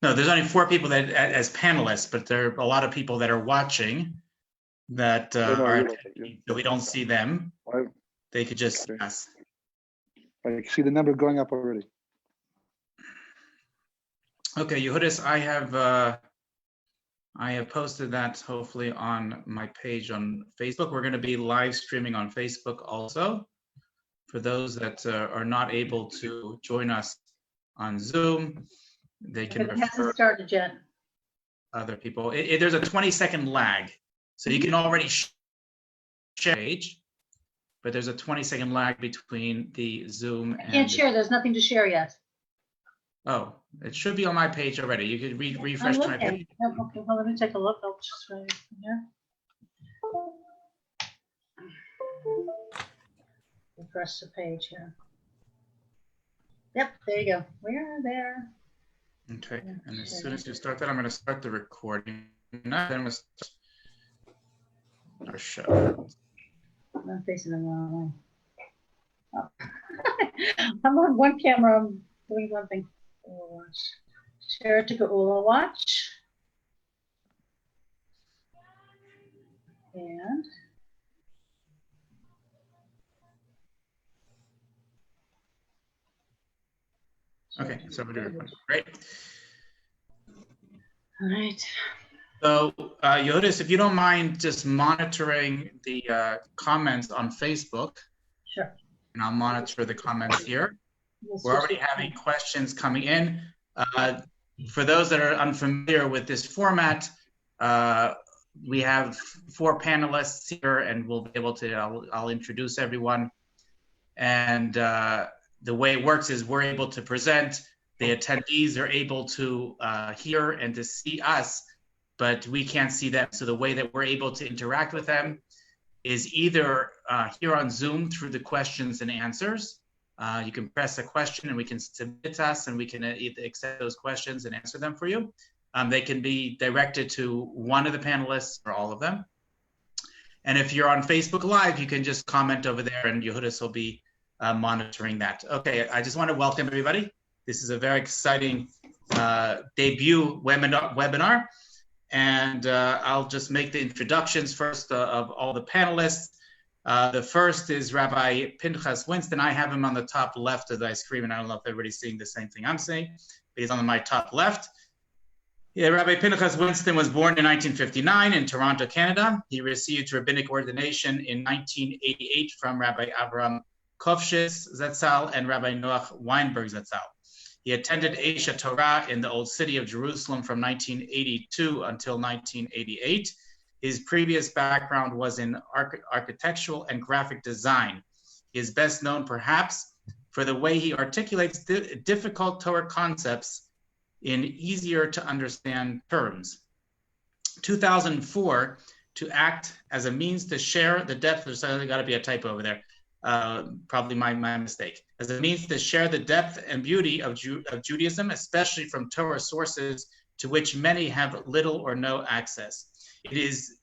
No, there's only 4 people that as panelists, but there are a lot of people that are watching that are attending, so we don't see them. They could just see us. I see the number going up already. Okay, Yehudis, I have posted that hopefully on my page on Facebook. We're going to be live streaming on Facebook also. For those that are not able to join us on Zoom, they can It hasn't started yet. Other people. There's a 20-second lag, so you can already share page, but there's a 20-second lag between the Zoom and... I can't share, there's nothing to share yet. Oh, it should be on my page already. You could refresh my page. Okay, well, let me take a look. I'll just write it here. Refresh the page here. Yep, there you go. We're there. Okay, and as soon as you start that, I'm going to start the recording. Now, then we'll start our show. I'm facing the wrong way. Oh. I'm on one camera. I'm doing one thing. Watch. Share to Geula watch. And okay, so we're doing it. Great. All right. So, Yehudis, if you don't mind just monitoring the comments on Facebook. Sure. And I'll monitor the comments here. We're already having questions coming in. For those that are unfamiliar with this format, we have 4 panelists here, and we'll be able to, I'll introduce everyone. And the way it works is we're able to present, the attendees are able to hear and to see us, but we can't see them. So the way that we're able to interact with them is either here on Zoom through the questions and answers. You can press a question and we can submit to us, and we can either accept those questions and answer them for you. They can be directed to one of the panelists or all of them. And if you're on Facebook Live, you can just comment over there, and Yehudis will be monitoring that. Okay, I just want to welcome everybody. This is a very exciting debut webinar. And I'll just make the introductions first of all the panelists. The first is Rabbi Pinchas Winston. I have him on the top left of the screen, and I don't know if everybody's seeing the same thing I'm seeing. He's on my top left. Yeah, Rabbi Pinchas Winston was born in 1959 in Toronto, Canada. He received rabbinic ordination in 1988 from Rabbi Avraham Kovshis Zatzal and Rabbi Noach Weinberg Zatzal. He attended Esha Torah in the Old City of Jerusalem from 1982 until 1988. His previous background was in architectural and graphic design. He is best known perhaps for the way he articulates difficult Torah concepts in easier to understand terms. 2004, to act as a means to share the depth, there's got to be a typo over there, probably my mistake, as a means to share the depth and beauty of Judaism, especially from Torah sources to which many have little or no access. It is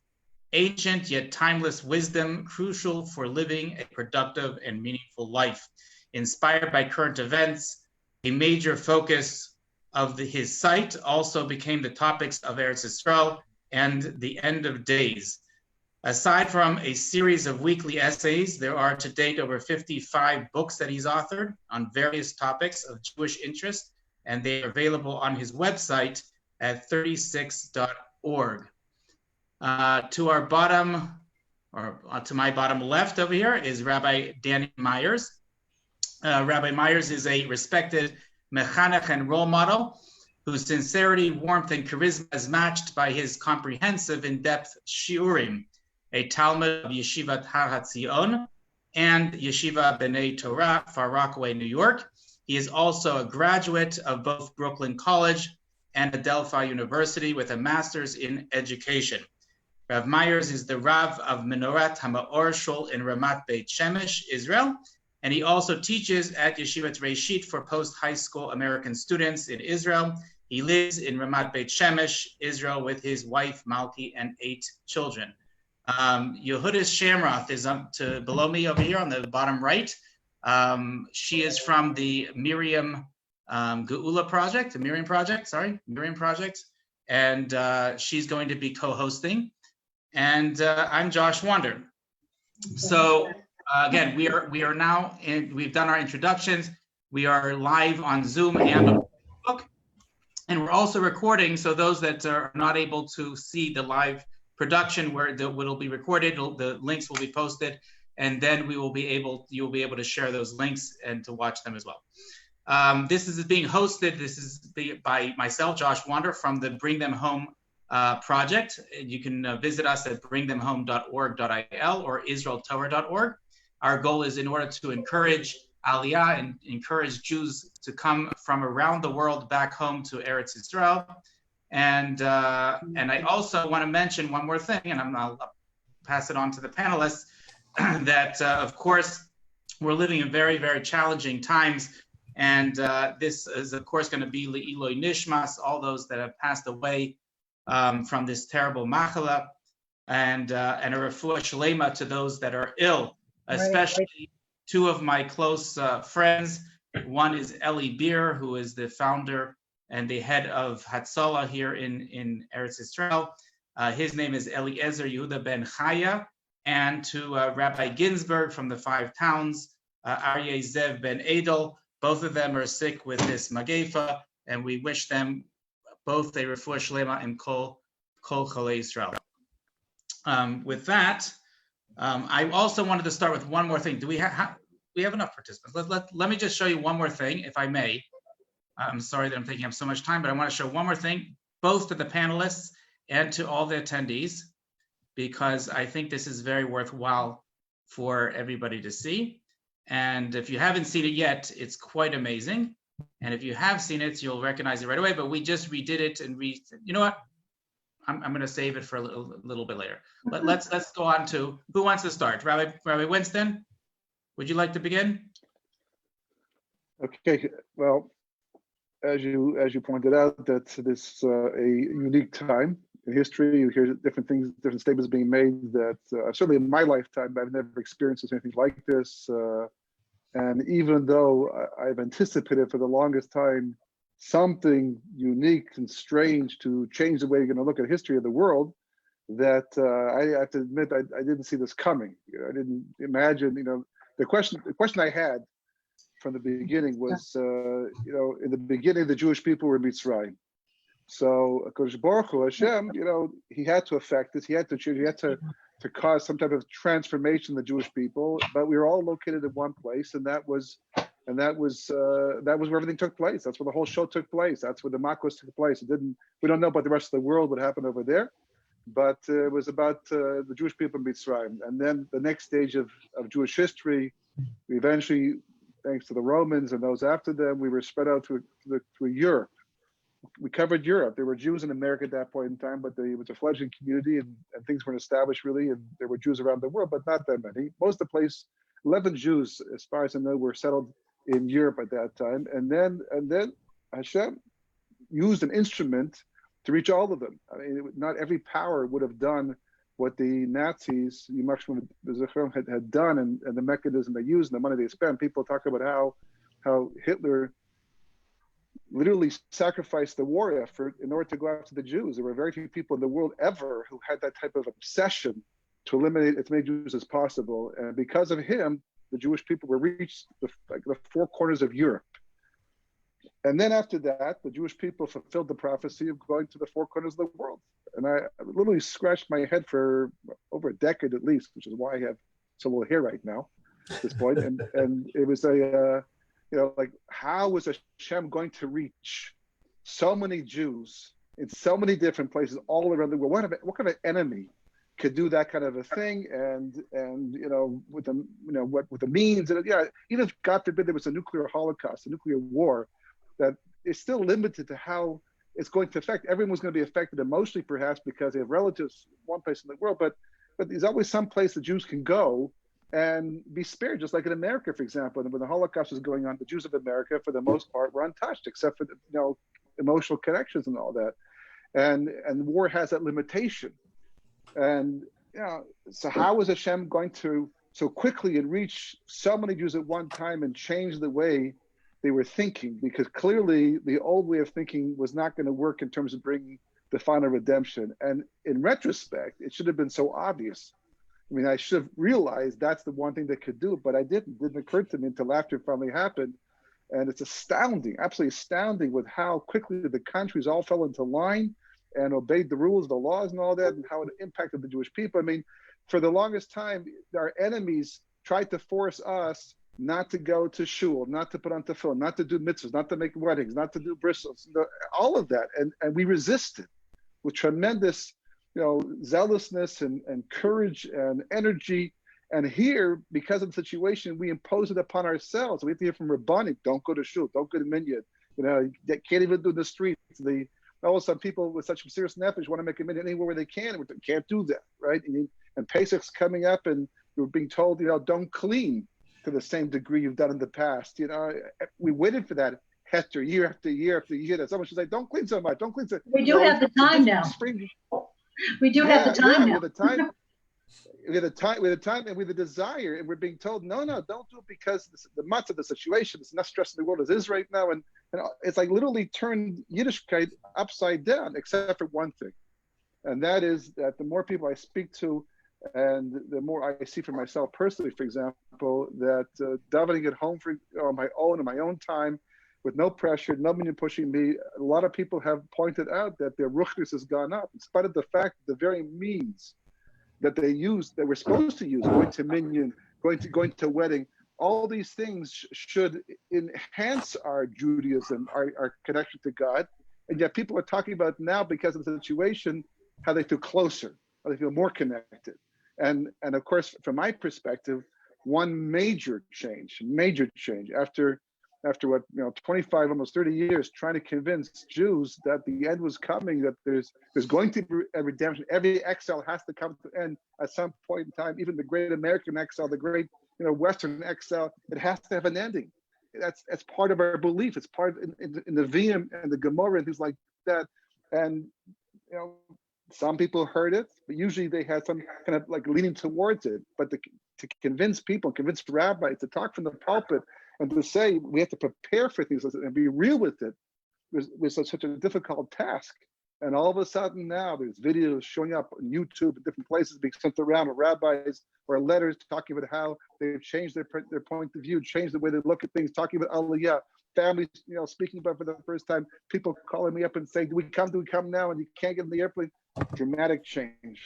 ancient yet timeless wisdom, crucial for living a productive and meaningful life. Inspired by current events, a major focus of his site also became the topics of Eretz Yisrael and the end of days. Aside from a series of weekly essays, there are to date over 55 books that he's authored on various topics of Jewish interest, and they are available on his website at 36.org. To our bottom, or to my bottom left over here is Rabbi Danny Myers. Rabbi Myers is a respected mechanech and role model whose sincerity, warmth, and charisma is matched by his comprehensive, in-depth shiurim, a Talmud of Yeshivat Har HaTzion and Yeshiva B'nai Torah, Far Rockaway, New York. He is also a graduate of both Brooklyn College and Adelphi University with a master's in education. Rav Myers is the Rav of Menorat HaMaor Shul in Ramat Beit Shemesh, Israel, and he also teaches at Yeshivat Reshit for post-high school American students in Israel. He lives in Ramat Beit Shemesh, Israel, with his wife Malki and 8 children. Yehudis Shamroth is up to below me over here on the bottom right. She is from the Miriam Geula project, Miriam project, and she's going to be co-hosting. And I'm Josh Wander. So again, we are now we've done our introductions. We are live on Zoom and on Facebook, and we're also recording. So those that are not able to see the live production, where it'll be recorded, the links will be posted, and then you'll be able to share those links and to watch them as well. This is being hosted. This is by myself, Josh Wander, from the Bring Them Home project. You can visit us at bringthemhome.org.il or israeltorah.org. Our goal is in order to encourage Aliyah and encourage Jews to come from around the world back home to Eretz Yisrael. And I also want to mention one more thing, and I'll pass it on to the panelists, that of course we're living in very, very challenging times. And this is, of course, going to be Le'iloi Nishmas, all those that have passed away from this terrible machala, and a refuah shlema to those that are ill, especially two of my close friends. One is Eli Beer, who is the founder and the head of Hatzalah here in Eretz Yisrael. His name is Eliezer Yehuda ben Chaya, and to Rabbi Ginsburg from the Five Towns, Aryeh Zev ben Edel. Both of them are sick with this magefa, and we wish them both a refuah shlema and kol cholei Yisrael. With that, I also wanted to start with one more thing. Do we have enough participants? Let me just show you one more thing, if I may. I'm sorry that I'm taking up so much time, but I want to show one more thing, both to the panelists and to all the attendees, because I think this is very worthwhile for everybody to see. And if you haven't seen it yet, it's quite amazing. And if you have seen it, you'll recognize it right away. But we just redid it, and you know what? I'm going to save it for a little bit later. But let's go on to who wants to start. Rabbi Winston, would you like to begin? Okay. Well, as you pointed out, that this is a unique time in history. You hear different things, different statements being made that certainly in my lifetime, I've never experienced anything like this. And even though I've anticipated for the longest time something unique and strange to change the way you're going to look at history of the world, that I have to admit I didn't see this coming. I didn't imagine. The question I had from the beginning was, in the beginning the Jewish people were Mitzrayim. So HaKadosh Baruch Hu, Hashem, he had to affect this. He had to change. He had to cause some type of transformation in the Jewish people. But we were all located in one place, and that was where everything took place. That's where the whole show took place. That's where the makos took place. We don't know about the rest of the world, what happened over there, but it was about the Jewish people in Mitzrayim. And then the next stage of Jewish history, we eventually, thanks to the Romans and those after them, we were spread out through Europe. We covered Europe. There were Jews in America at that point in time, but it was a fledgling community, and things weren't established really, and there were Jews around the world, but not that many. Most of the place, 11 Jews, as far as I know, were settled in Europe at that time, and then Hashem used an instrument to reach all of them. I mean, not every power would have done what the Nazis, had done, and the mechanism they used and the money they spent. People talk about how Hitler literally sacrificed the war effort in order to go after the Jews. There were very few people in the world ever who had that type of obsession to eliminate as many Jews as possible. And because of him, the Jewish people were reached the four corners of Europe. And then after that, the Jewish people fulfilled the prophecy of going to the four corners of the world. And I literally scratched my head for over a decade at least, which is why I have so little hair right now at this point. And it was how was Hashem going to reach so many Jews in so many different places all around the world? What kind of enemy could do that kind of a thing? And with the means, and even if God forbid there was a nuclear holocaust, a nuclear war, that is still limited to how it's going to affect. Everyone's going to be affected emotionally, perhaps because they have relatives one place in the world, but there's always some place the Jews can go and be spared, just like in America, for example. And when the Holocaust was going on, the Jews of America, for the most part, were untouched, except for emotional connections and all that. And war has that limitation. And so how is Hashem going to so quickly and reach so many Jews at one time and change the way they were thinking, because clearly the old way of thinking was not going to work in terms of bringing the final redemption. And in retrospect, it should have been so obvious. I mean, I should have realized that's the one thing that could do it, but I didn't. It didn't occur to me until after it finally happened. And it's astounding, absolutely astounding with how quickly the countries all fell into line and obeyed the rules, the laws and all that, and how it impacted the Jewish people. I mean, for the longest time, our enemies tried to force us not to go to shul, not to put on tefillin, not to do mitzvahs, not to make weddings, not to do bristles, all of that. And we resisted with tremendous, zealousness and courage and energy. And here, because of the situation, we impose it upon ourselves. We have to hear from Rabbani, don't go to shul, don't go to minyan. They can't even do the streets. All of a sudden, people with such serious nefesh want to make a minyan anywhere where they can, and we can't do that, right? And Pesach's coming up, and we're being told, don't clean to the same degree you've done in the past. We waited for that hester year after year after year. That someone should say, don't clean so much, don't clean so much. We do have the time now. We do have the time now. We have the time. We have the time, and we have the desire, and we're being told, no, don't do it because the matzah of the situation, it's not stressing the world as is right now, and it's like literally turned Yiddishkeit upside down, except for one thing, and that is that the more people I speak to, and the more I see for myself personally, for example, that davening at home on my own time, with no pressure, nobody pushing me, a lot of people have pointed out that their ruchnis has gone up, in spite of the fact that the very means that they use, that we're supposed to use, going to minyan, going to wedding, all these things should enhance our Judaism, our connection to God. And yet people are talking about now, because of the situation, how they feel closer, how they feel more connected. And of course, from my perspective, one major change after what, 25, almost 30 years trying to convince Jews that the end was coming, that there's going to be a redemption. Every exile has to come to an end at some point in time. Even the great American exile, the great Western exile, it has to have an ending. That's part of our belief. It's part in the Vim and the Gemara and things like that. And some people heard it, but usually they had some kind of like leaning towards it. But to convince people, convince rabbis to talk from the pulpit and to say we have to prepare for things and be real with it was such a difficult task. And all of a sudden now there's videos showing up on YouTube at different places being sent around with rabbis or letters talking about how they've changed their point of view, changed the way they look at things, talking about Aliyah, families, speaking about for the first time, people calling me up and saying, do we come now? And you can't get in the airplane. Dramatic change,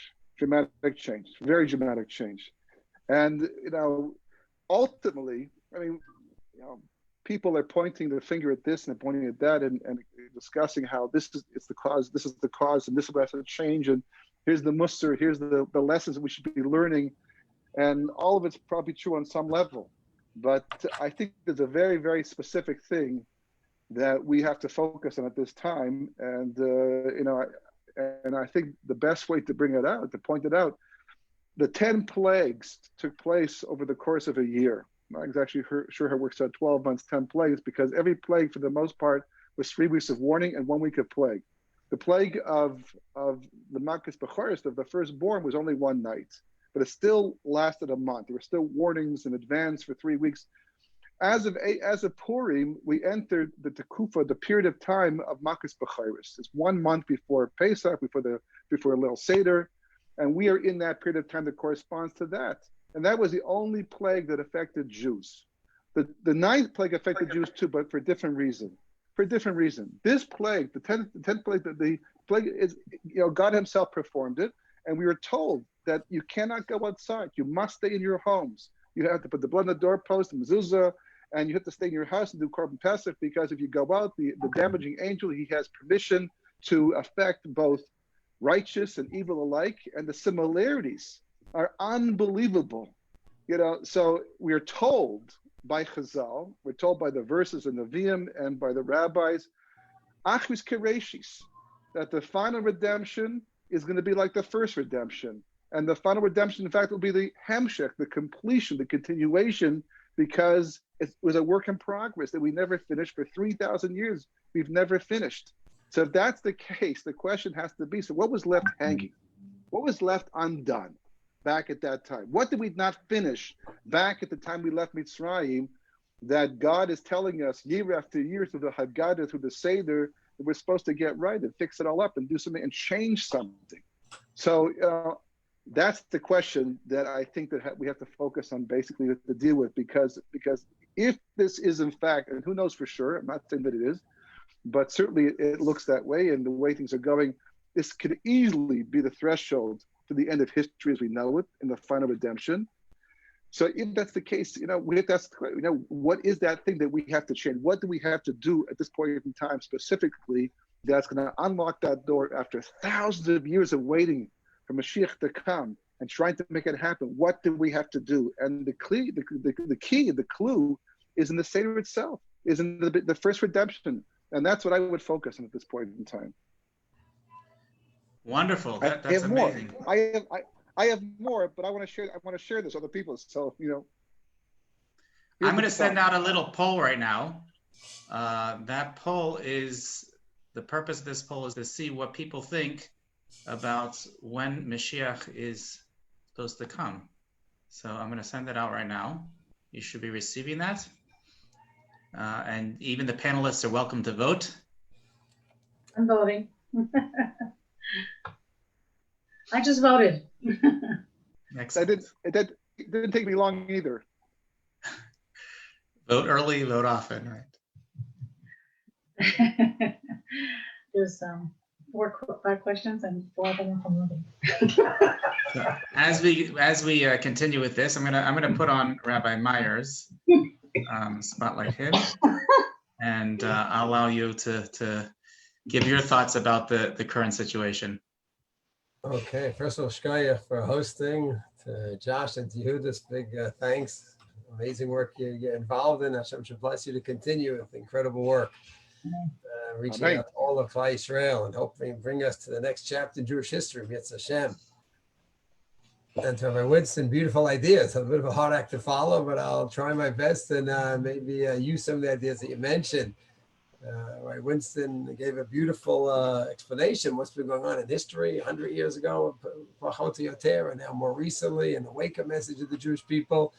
very dramatic change. And, ultimately, people are pointing the finger at this and pointing at that and discussing how it's the cause, and this is what has to change. And here's the mussar, here's the lessons that we should be learning. And all of it's probably true on some level. But I think there's a very, very specific thing that we have to focus on at this time. And, and I think the best way to point it out, the 10 plagues took place over the course of a year. I'm not exactly sure how it works out, 12 months, 10 plagues, because every plague for the most part was 3 weeks of warning and 1 week of plague. The plague of the Malchus Bechoris, of the firstborn, was only one night, but it still lasted a month. There were still warnings in advance for 3 weeks. As of Purim, we entered the Tekufa, the period of time of Malchus Bechoris. It's 1 month before Pesach, before a little Seder, and we are in that period of time that corresponds to that. And that was the only plague that affected Jews. The 9th plague affected Jews too, but for a different reason. This plague, the 10th plague, the plague is, God himself performed it. And we were told that you cannot go outside. You must stay in your homes. You have to put the blood on the doorpost, the mezuzah, and you have to stay in your house and do Korban Pesach, because if you go out, the damaging angel, he has permission to affect both righteous and evil alike. And the similarities are unbelievable. So we're told by Chazal, we're told by the verses in the Nevi'im and by the rabbis, Achris Kereshis, that the final redemption is going to be like the first redemption. And the final redemption, in fact, will be the Hamshech, the completion, the continuation, because it was a work in progress that we never finished for 3,000 years. We've never finished. So if that's the case, the question has to be, so what was left hanging? What was left undone back at that time? What did we not finish back at the time we left Mitzrayim? that God is telling us year after year through the Haggadah, through the Seder, that we're supposed to get right and fix it all up and do something and change something. So that's the question that I think that we have to focus on, basically, to deal with, because if this is in fact, and who knows for sure, I'm not saying that it is, but certainly it looks that way, and the way things are going, this could easily be the threshold to the end of history as we know it, in the final redemption. So if that's the case, what is that thing that we have to change? What do we have to do at this point in time specifically that's going to unlock that door after thousands of years of waiting for Mashiach to come and trying to make it happen? What do we have to do? And the key, the clue is in the Seder itself, is in the first redemption. And that's what I would focus on at this point in time. Wonderful. That's amazing. I have more, but I want to share this with other people. So, I'm going to send out a little poll right now. That poll is, the purpose of this poll is to see what people think about when Mashiach is supposed to come. So I'm going to send that out right now. You should be receiving that. And even the panelists are welcome to vote. I'm voting. I just voted. Excellent. It didn't take me long either. Vote early, vote often, right? There's 5 questions and 4 of them from Ruby. So as we continue with this, I'm gonna put on Rabbi Myers, spotlight him, and I'll allow you to give your thoughts about the current situation. Okay, first of all, Shkaya for hosting, to Josh and to Yehudis, big thanks. Amazing work you're involved in. Hashem should bless you to continue with incredible work. Reaching out to all of Klal Yisrael and hoping bring us to the next chapter in Jewish history, Mitzvah Hashem. And to Rabbi Winston, beautiful ideas. A bit of a hard act to follow, but I'll try my best and maybe use some of the ideas that you mentioned. Right, Winston gave a beautiful explanation what's been going on in history 100 years ago, and now more recently, and the wake-up message of the Jewish people.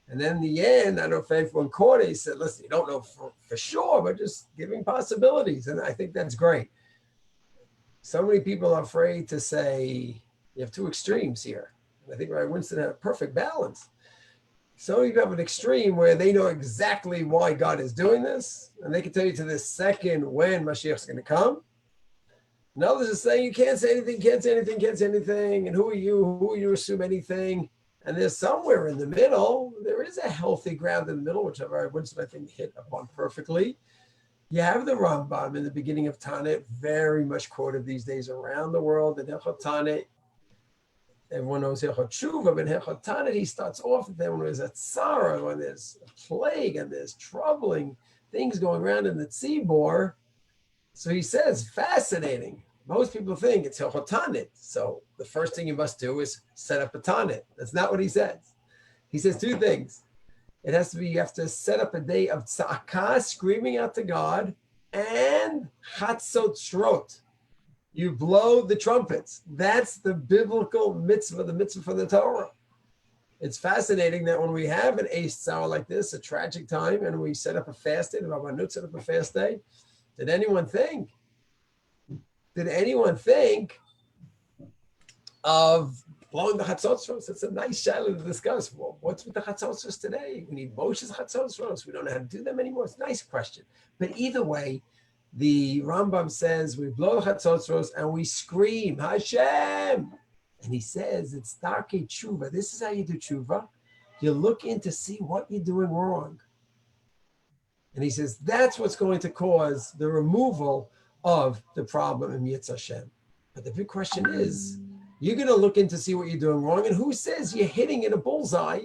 And then in the end, I don't know if everyone caught it, he said, listen, you don't know for sure, but just giving possibilities. And I think that's great. So many people are afraid to say, you have 2 extremes here. And I think Rabbi Winston had a perfect balance. So you have an extreme where they know exactly why God is doing this, and they can tell you to this second when Mashiach's going to come. And others are saying you can't say anything, can't say anything, and who are you to assume anything? And there's somewhere in the middle, there is a healthy ground in the middle, which Rabbi Winston, I think, hit upon perfectly. You have the Rambam in the beginning of Tanit, very much quoted these days around the world, in Hilchot Tanit. Everyone knows Hilchot Tshuva, but Hilchot Tanit, he starts off with them when there's a tzara, when there's a plague, and there's troubling things going around in the tzibor. So he says, fascinating. Most people think it's Hilchot Tanit. So the first thing you must do is set up a Tanit. That's not what he says. He says 2 things. It has to be, you have to set up a day of tza'akah, screaming out to God, and chatzot shrot. You blow the trumpets. That's the biblical mitzvah, the mitzvah for the Torah. It's fascinating that when we have an Eish Tzara like this, a tragic time, and we set up a fast day, the Rabbanut set up a fast day, did anyone think of blowing the chatzot? It's a nice shaila to discuss. Well, what's with the chatzot today? We need Moshe's chatzot. We don't know how to do them anymore. It's a nice question. But either way, the Rambam says we blow the chatzot and we scream, Hashem. And he says it's darkei tshuva. This is how you do tshuva. You look in to see what you're doing wrong. And he says that's what's going to cause the removal of the problem in Yitz Hashem. But the big question is, you're going to look in to see what you're doing wrong. And who says you're hitting in a bullseye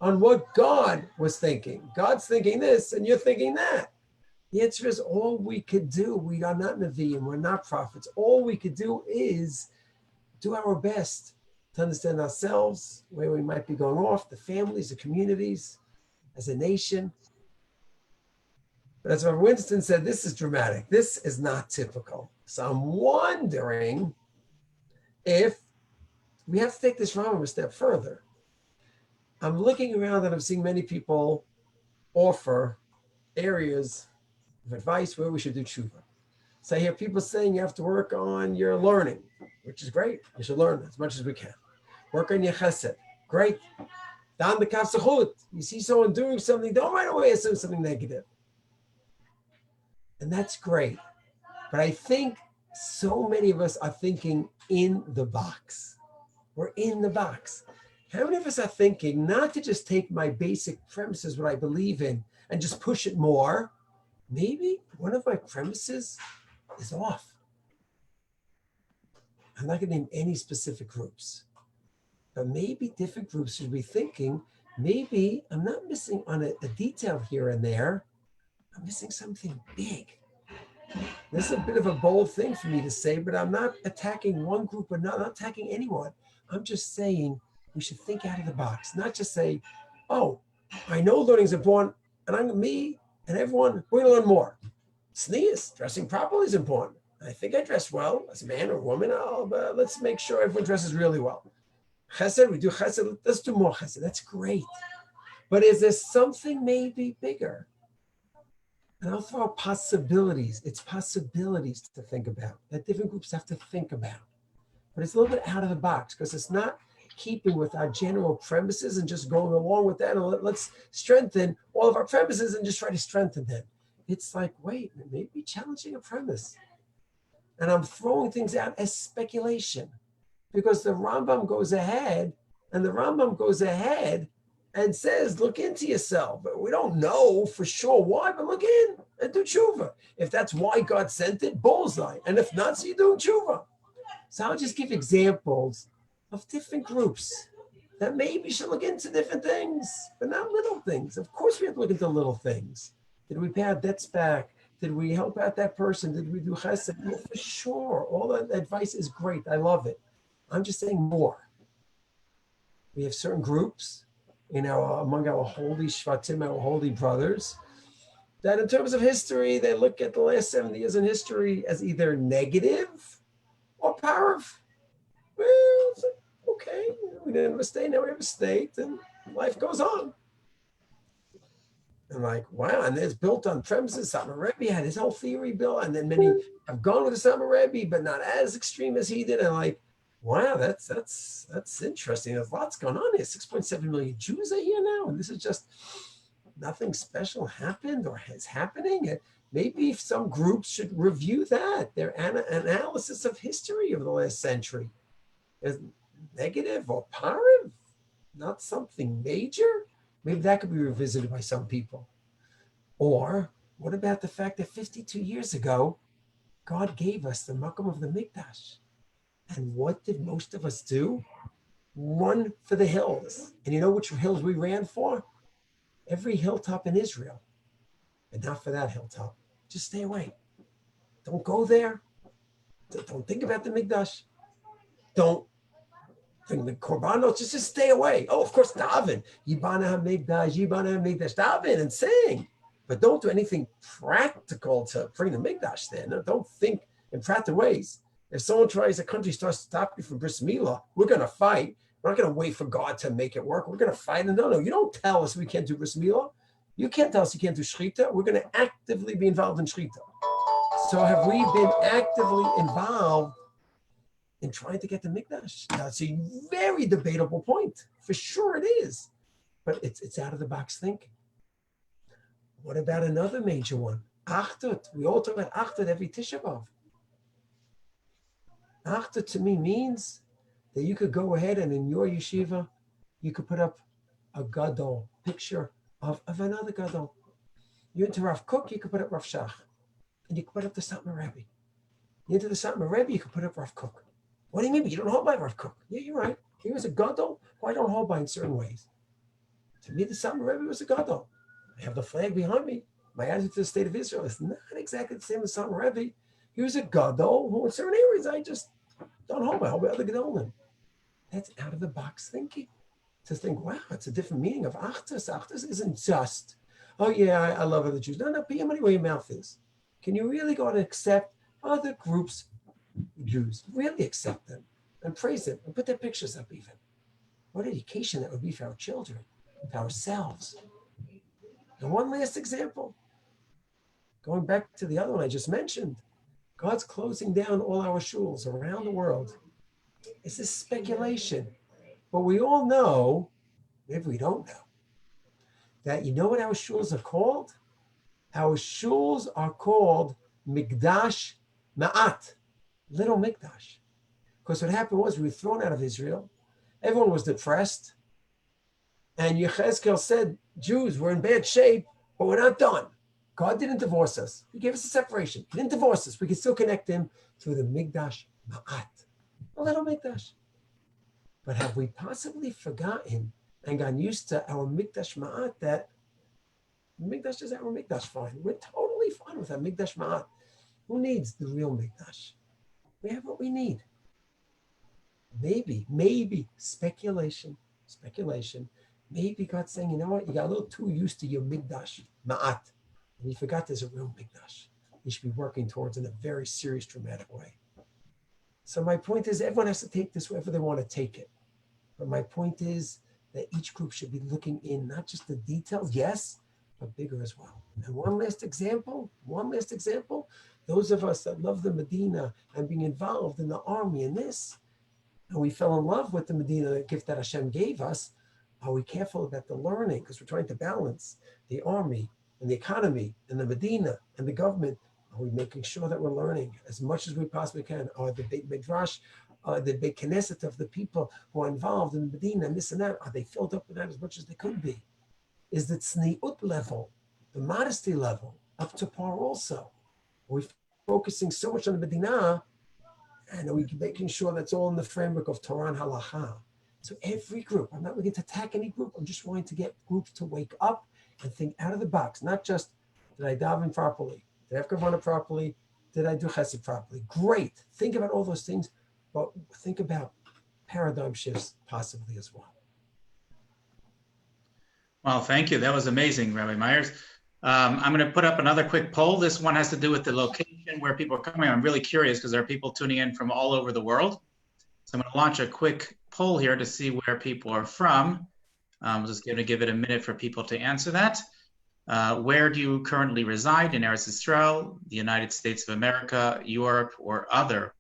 on what God was thinking? God's thinking this and you're thinking that. The answer is all we could do. We are not Nevi'im, we're not prophets. All we could do is do our best to understand ourselves, where we might be going off, the families, the communities, as a nation. But as Rabbi Winston said, this is dramatic. This is not typical. So I'm wondering if we have to take this Rambam a step further. I'm looking around and I'm seeing many people offer areas of advice where we should do tshuva. So I hear people saying you have to work on your learning, which is great. You should learn as much as we can. Work on your chesed. Great. Down the kafsachut. You see someone doing something, don't right away assume something negative. And that's great. But I think so many of us are thinking in the box. We're in the box. How many of us are thinking not to just take my basic premises, what I believe in, and just push it more? Maybe one of my premises is off. I'm not going to name any specific groups, but maybe different groups should be thinking, maybe I'm not missing on a detail here and there. I'm missing something big. This is a bit of a bold thing for me to say, but I'm not attacking one group or not attacking anyone. I'm just saying we should think out of the box, not just say, oh, I know learning is important, and me and everyone, we're going to learn more. Sneeze, dressing properly is important. I think I dress well as a man or woman. But let's make sure everyone dresses really well. Chesed, we do chesed. Let's do more chesed. That's great. But is there something maybe bigger? And I'll throw out possibilities. It's possibilities to think about that different groups have to think about. But it's a little bit out of the box because it's not keeping with our general premises and just going along with that. And let's strengthen all of our premises and just try to strengthen them. It's like, wait, maybe challenging a premise. And I'm throwing things out as speculation because the Rambam goes ahead and says, look into yourself. But we don't know for sure why, but look in and do tshuva. If that's why God sent it, bullseye. And if not, so you're doing tshuva. So I'll just give examples of different groups that maybe should look into different things, but not little things. Of course we have to look into little things. Did we pay our debts back? Did we help out that person? Did we do chesed? Yeah, for sure. All that advice is great. I love it. I'm just saying more. We have certain groups among our holy shvatim, our holy brothers, that in terms of history, they look at the last 70 years in history as either negative or powerful. Well, it's like, okay, we didn't have a state, now we have a state, and life goes on. And like, wow, and it's built on premises. Satmar Rebbe had his whole theory built, and then many have gone with the Satmar Rebbe, but not as extreme as he did. And like, wow, that's interesting. There's lots going on here. 6.7 million Jews are here now, and this is just nothing special happened or is happening. And maybe some groups should review that, their analysis of history over the last century. Is negative or positive, not something major. Maybe that could be revisited by some people. Or what about the fact that 52 years ago, God gave us the makom of the Mikdash? And what did most of us do? Run for the hills. And you know which hills we ran for? Every hilltop in Israel. But not for that hilltop. Just stay away. Don't go there. Don't think about the Mikdash. Don't think the korbanos, just stay away. Oh, of course, daven. Yibana HaMikdash, daven and sing. But don't do anything practical to bring the Mikdash there. No, don't think in practical ways. If someone tries, a country starts to stop you from bris milah, we're going to fight. We're not going to wait for God to make it work. We're going to fight. And no, you don't tell us we can't do bris milah. You can't tell us you can't do shechita. We're going to actively be involved in shechita. So have we been actively involved in trying to get the Mikdash? That's a very debatable point. For sure it is. But it's out of the box thinking. What about another major one? Achdut. We all talk about Achdut every Tisha B'Av. Achdut to me means that you could go ahead and in your yeshiva, you could put up a gadol, picture of another gadol. You're into Rav Kook, you could put up Rav Shach. And you could put up the Satmar Rebbe. You're into the Satmar Rebbe, you could put up Rav Kook. What do you mean? You don't hold by Rav Kook. Yeah, you're right. He was a gadol who I don't hold by in certain ways. To me, the Satmar Rebbe was a gadol. I have the flag behind me. My attitude to the state of Israel is not exactly the same as Satmar Rebbe. He was a gadol who in certain areas I just don't hold by. I hold by other gadolim. That's out of the box thinking. To think, wow, it's a different meaning of Achdus. Achdus isn't just, oh yeah, I love other Jews. No, be money where your mouth is. Can you really go and accept other groups, Jews, really accept them and praise them and put their pictures up even? What education that would be for our children, for ourselves. And one last example, going back to the other one I just mentioned, God's closing down all our shuls around the world. It's a speculation, but we all know, maybe we don't know, that you know what our shuls are called? Our shuls are called Mikdash Ma'at, little Mikdash. Because what happened was we were thrown out of Israel. Everyone was depressed. And Yechezkel said, Jews, we're in bad shape, but we're not done. God didn't divorce us. He gave us a separation. He didn't divorce us. We can still connect him through the Mikdash Ma'at, a little Mikdash. But have we possibly forgotten and gotten used to our Mikdash Ma'at, that Mikdash is our Mikdash fine. We're totally fine with our Mikdash Ma'at. Who needs the real Mikdash? We have what we need. Maybe, speculation. Maybe God's saying, you know what, you got a little too used to your Mikdash Ma'at, and you forgot there's a real Mikdash. You should be working towards in a very serious, dramatic way. So my point is, everyone has to take this wherever they want to take it. But my point is that each group should be looking in, not just the details, yes, but bigger as well. And one last example, those of us that love the Medina and being involved in the army in this, and we fell in love with the Medina, the gift that Hashem gave us, are we careful about the learning? Because we're trying to balance the army and the economy and the Medina and the government. Are we making sure that we're learning as much as we possibly can? Are the big midrash, the big knesset of the people who are involved in the Medina and this and that, are they filled up with that as much as they could be? Is the tzniut level, the modesty level, up to par also? Are we focusing so much on the Medina, and are we making sure that's all in the framework of Torah and Halacha? So every group, I'm not looking to attack any group, I'm just wanting to get groups to wake up and think out of the box, not just, did I daven properly? Did I have kavanah properly? Did I do chesed properly? Great, think about all those things, but think about paradigm shifts possibly as well. Well, thank you. That was amazing, Rabbi Myers. I'm going to put up another quick poll. This one has to do with the location where people are coming. I'm really curious because there are people tuning in from all over the world. So I'm going to launch a quick poll here to see where people are from. I'm just going to give it a minute for people to answer that. Where do you currently reside in Eretz Yisrael, the United States of America, Europe, or other?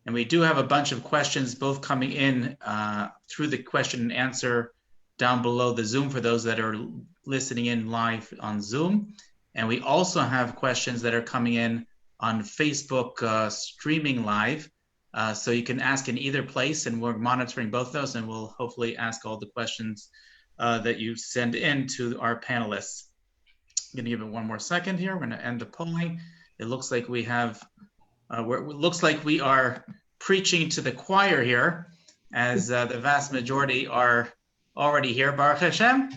And we do have a bunch of questions both coming in through the question and answer down below the Zoom for those that are listening in live on Zoom. And we also have questions that are coming in on Facebook streaming live. So you can ask in either place, and we're monitoring both those, and we'll hopefully ask all the questions that you send in to our panelists. I'm going to give it one more second here. We're going to end the polling. It looks like we have, looks like we are preaching to the choir here, as the vast majority are already here, Baruch Hashem.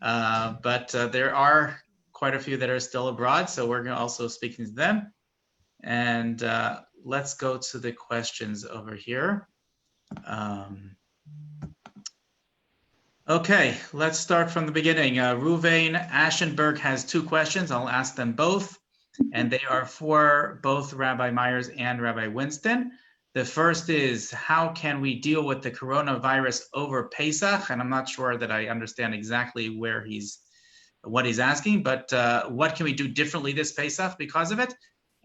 But there are quite a few that are still abroad, so we're going to also speaking to them. And let's go to the questions over here. Okay, let's start from the beginning. Ruvain Aschenberg has two questions. I'll ask them both, and they are for both Rabbi Myers and Rabbi Winston. The first is, how can we deal with the coronavirus over Pesach? And I'm not sure that I understand exactly what he's asking, but what can we do differently this Pesach because of it?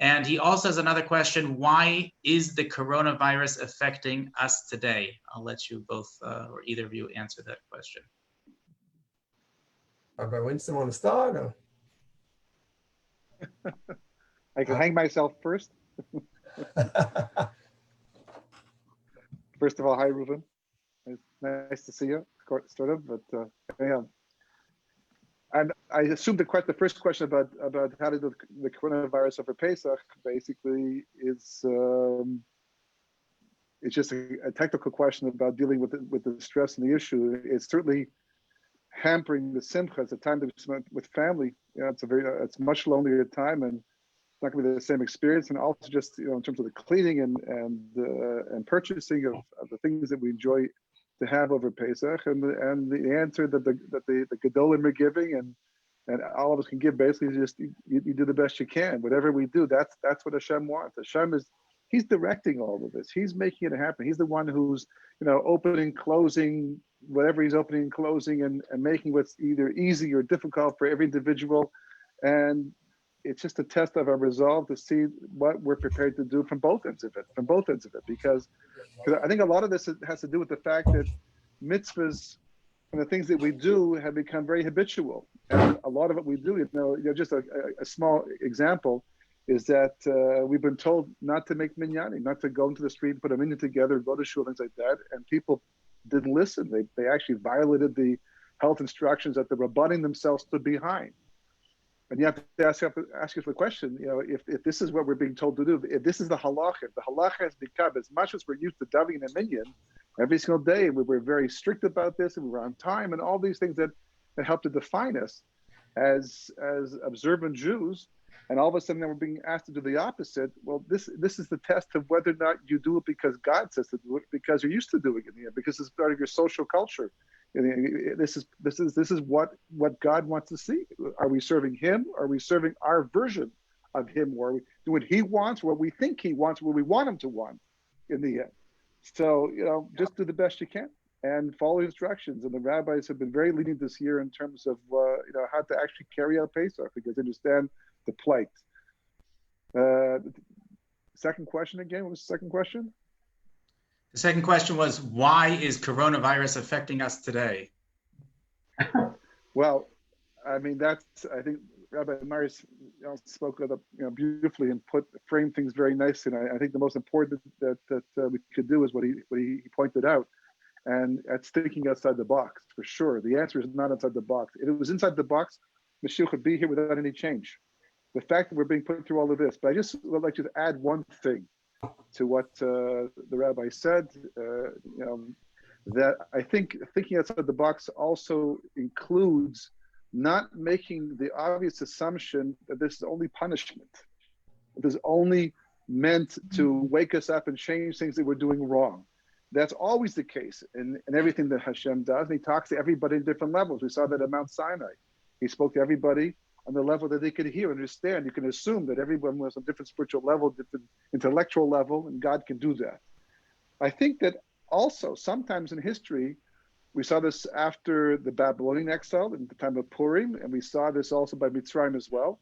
And he also has another question, why is the coronavirus affecting us today? I'll let you both, or either of you answer that question. Rabbi Winston, want to start? Or? I can hang myself first. First of all, hi, Reuven. It's nice to see you, sort of, but yeah. And I assume the first question about how to do the coronavirus over Pesach basically is it's just a technical question about dealing with the stress and the issue. It's certainly hampering the simcha. It's a time to be spent with family. You know, it's a much lonelier time, and it's not going to be the same experience. And also just in terms of the cleaning and purchasing of the things that we enjoy to have over Pesach, and the answer that the Gedolim are giving and all of us can give basically is just you do the best you can. Whatever we do, that's what Hashem wants. Hashem is He's directing all of this. He's making it happen. He's the one who's, opening, closing, whatever he's opening and closing, and making what's either easy or difficult for every individual. And it's just a test of our resolve to see what we're prepared to do from both ends of it, because I think a lot of this has to do with the fact that mitzvahs and the things that we do have become very habitual. And a lot of what we do, just a small example is that we've been told not to make minyanim, not to go into the street, put a minyan together, go to shul, things like that. And people didn't listen. They actually violated the health instructions that the rabbanim themselves stood behind. And you have to ask yourself the question, if this is what we're being told to do, if this is the halacha, if the halacha has become, as much as we're used to davening a minyan every single day, we were very strict about this, and we were on time, and all these things that help to define us as observant Jews, and all of a sudden then we're being asked to do the opposite. Well, this is the test of whether or not you do it because God says to do it, because you're used to doing it, because it's part of your social culture. This is what God wants to see. Are we serving Him? Are we serving our version of Him? Or are we doing what He wants, what we think He wants, what we want Him to want in the end? So, just do the best you can and follow instructions. And the rabbis have been very lenient this year in terms of, how to actually carry out Pesach, because they understand the plight. Second question again, what was the second question? The second question was, why is coronavirus affecting us today? Well, I think Rabbi Myers spoke of beautifully and framed things very nicely. And I think the most important that we could do is what he pointed out, and that's thinking outside the box for sure. The answer is not outside the box. If it was inside the box, Mashiach would be here without any change. The fact that we're being put through all of this, but I just would like to add one thing to what the rabbi said. That I think thinking outside the box also includes not making the obvious assumption that this is only punishment. This is only meant to wake us up and change things that we're doing wrong. That's always the case in everything that Hashem does. And He talks to everybody at different levels. We saw that at Mount Sinai. He spoke to everybody on the level that they could hear and understand. You can assume that everyone was on a different spiritual level, different intellectual level, and God can do that. I think that also sometimes in history, we saw this after the Babylonian exile in the time of Purim, and we saw this also by Mitzrayim as well,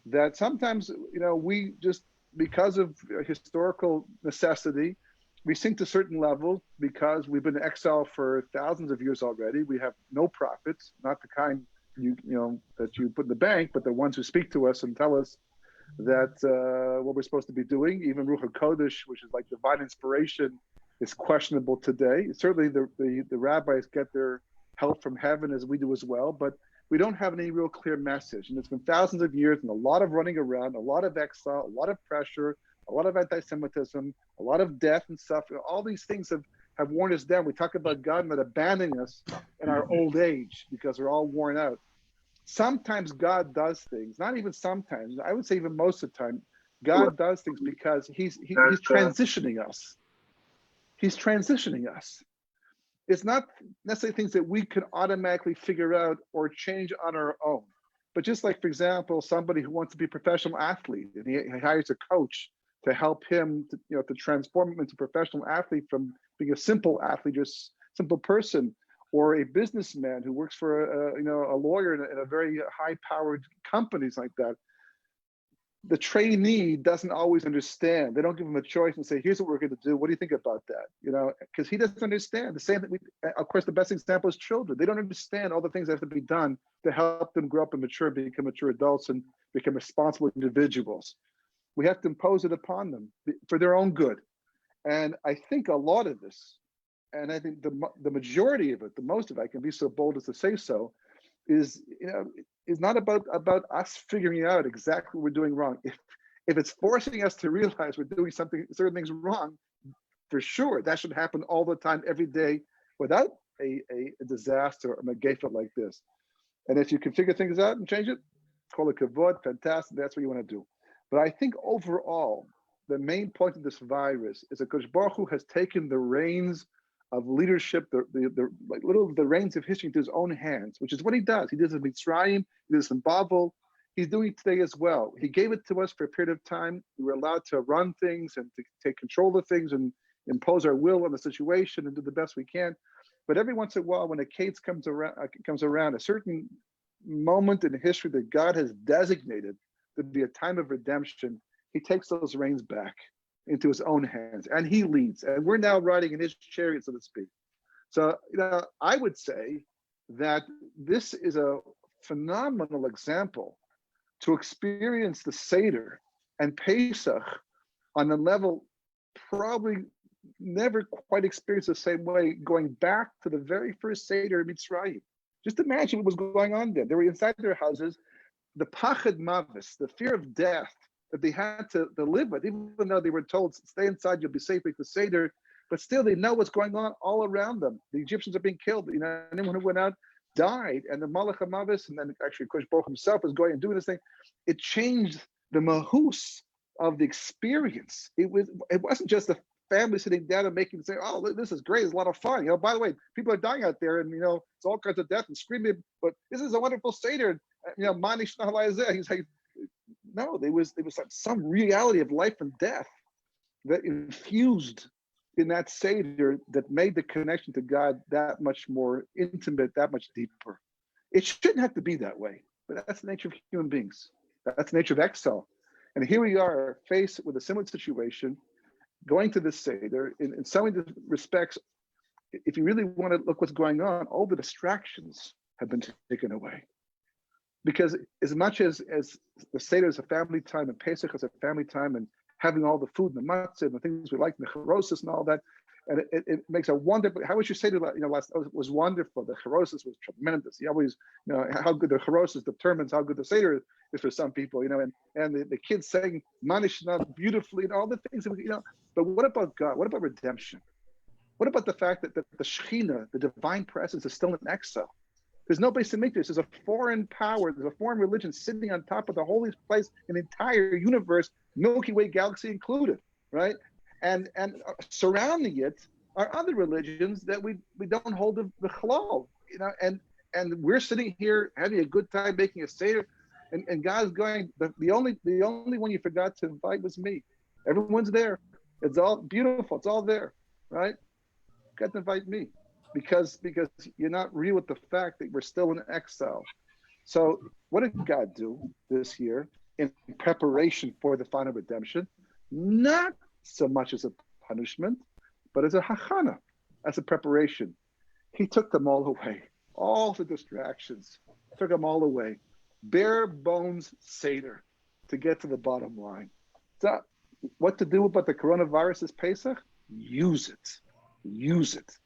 that sometimes, we just, because of historical necessity, we sink to certain levels because we've been in exile for thousands of years already. We have no prophets, not the kind that you put in the bank, but the ones who speak to us and tell us that what we're supposed to be doing. Even Ruach HaKodesh, which is like divine inspiration, is questionable today. Certainly the rabbis get their help from heaven, as we do as well, but we don't have any real clear message. And it's been thousands of years and a lot of running around, a lot of exile, a lot of pressure, a lot of anti-Semitism, a lot of death and stuff. All these things have worn us down. We talk about God not abandoning us in our old age because we're all worn out. Sometimes God does things, not even sometimes, I would say even most of the time, God does things because he's transitioning us. He's transitioning us. It's not necessarily things that we can automatically figure out or change on our own. But just like, for example, somebody who wants to be a professional athlete, and he hires a coach to help him to transform him into a professional athlete from being a simple athlete, just simple person, or a businessman who works for a lawyer in a very high-powered companies like that. The trainee doesn't always understand. They don't give him a choice and say, here's what we're going to do. What do you think about that? Because he doesn't understand. The same thing, of course, the best example is children. They don't understand all the things that have to be done to help them grow up and mature, become mature adults and become responsible individuals. We have to impose it upon them for their own good. And I think a lot of this, and I think the majority of it, the most of it, I can be so bold as to say so, is not about us figuring out exactly what we're doing wrong. If it's forcing us to realize we're doing certain things wrong, for sure that should happen all the time, every day, without a disaster or a megafah like this. And if you can figure things out and change it, call it kavod, fantastic. That's what you want to do. But I think overall, the main point of this virus is that Kodesh Baruch Hu has taken the reins of leadership, the reins of history into his own hands, which is what he does. He does it in Mitzrayim, he does it in Babel, He's doing it today as well. He gave it to us for a period of time. We were allowed to run things and to take control of things and impose our will on the situation and do the best we can. But every once in a while, when a case comes around, a certain moment in history that God has designated to be a time of redemption, he takes those reins back into his own hands and he leads. And we're now riding in his chariot, so to speak. So, I would say that this is a phenomenal example to experience the Seder and Pesach on a level probably never quite experienced the same way, going back to the very first Seder in Mitzrayim. Just imagine what was going on there. They were inside their houses, the pachad mavis, the fear of death that they had to live with, even though they were told, stay inside, you'll be safe with the Seder, but still they know what's going on all around them. The Egyptians are being killed. Anyone who went out died, and the Malach HaMavis, and then actually Kosh Baruch himself was going and doing this thing. It changed the mahus of the experience. It wasn't just the family sitting down and making say, oh, this is great, it's a lot of fun. By the way, people are dying out there, and it's all kinds of death and screaming, but this is a wonderful Seder. Manish Nahalai. He's like, no, there was like some reality of life and death that infused in that Seder that made the connection to God that much more intimate, that much deeper. It shouldn't have to be that way, but that's the nature of human beings. That's the nature of exile. And here we are faced with a similar situation, going to this Seder. In some respects, if you really want to look what's going on, all the distractions have been taken away. Because as much as the Seder is a family time and Pesach is a family time and having all the food and the matzah and the things we like, and the charosis and all that, and it makes a wonderful. How was your Seder? Last was wonderful. The charosis was tremendous. You always, how good the charosis determines how good the Seder is for some people. And the kids saying Manishna beautifully and all the things. But what about God? What about redemption? What about the fact that the Shekhinah, the divine presence, is still in exile? There's no base to make this. There's a foreign power, there's a foreign religion sitting on top of the holiest place in the entire universe, Milky Way galaxy included, right? And surrounding it are other religions that we don't hold the halal, and we're sitting here having a good time making a Seder, and God's going, the only one you forgot to invite was me. Everyone's there. It's all beautiful. It's all there, right? Got to invite me. Because you're not real with the fact that we're still in exile. So what did God do this year in preparation for the final redemption? Not so much as a punishment, but as a hachana, as a preparation. He took them all away, all the distractions, took them all away. Bare bones Seder to get to the bottom line. So what to do about the coronavirus is Pesach? Use it.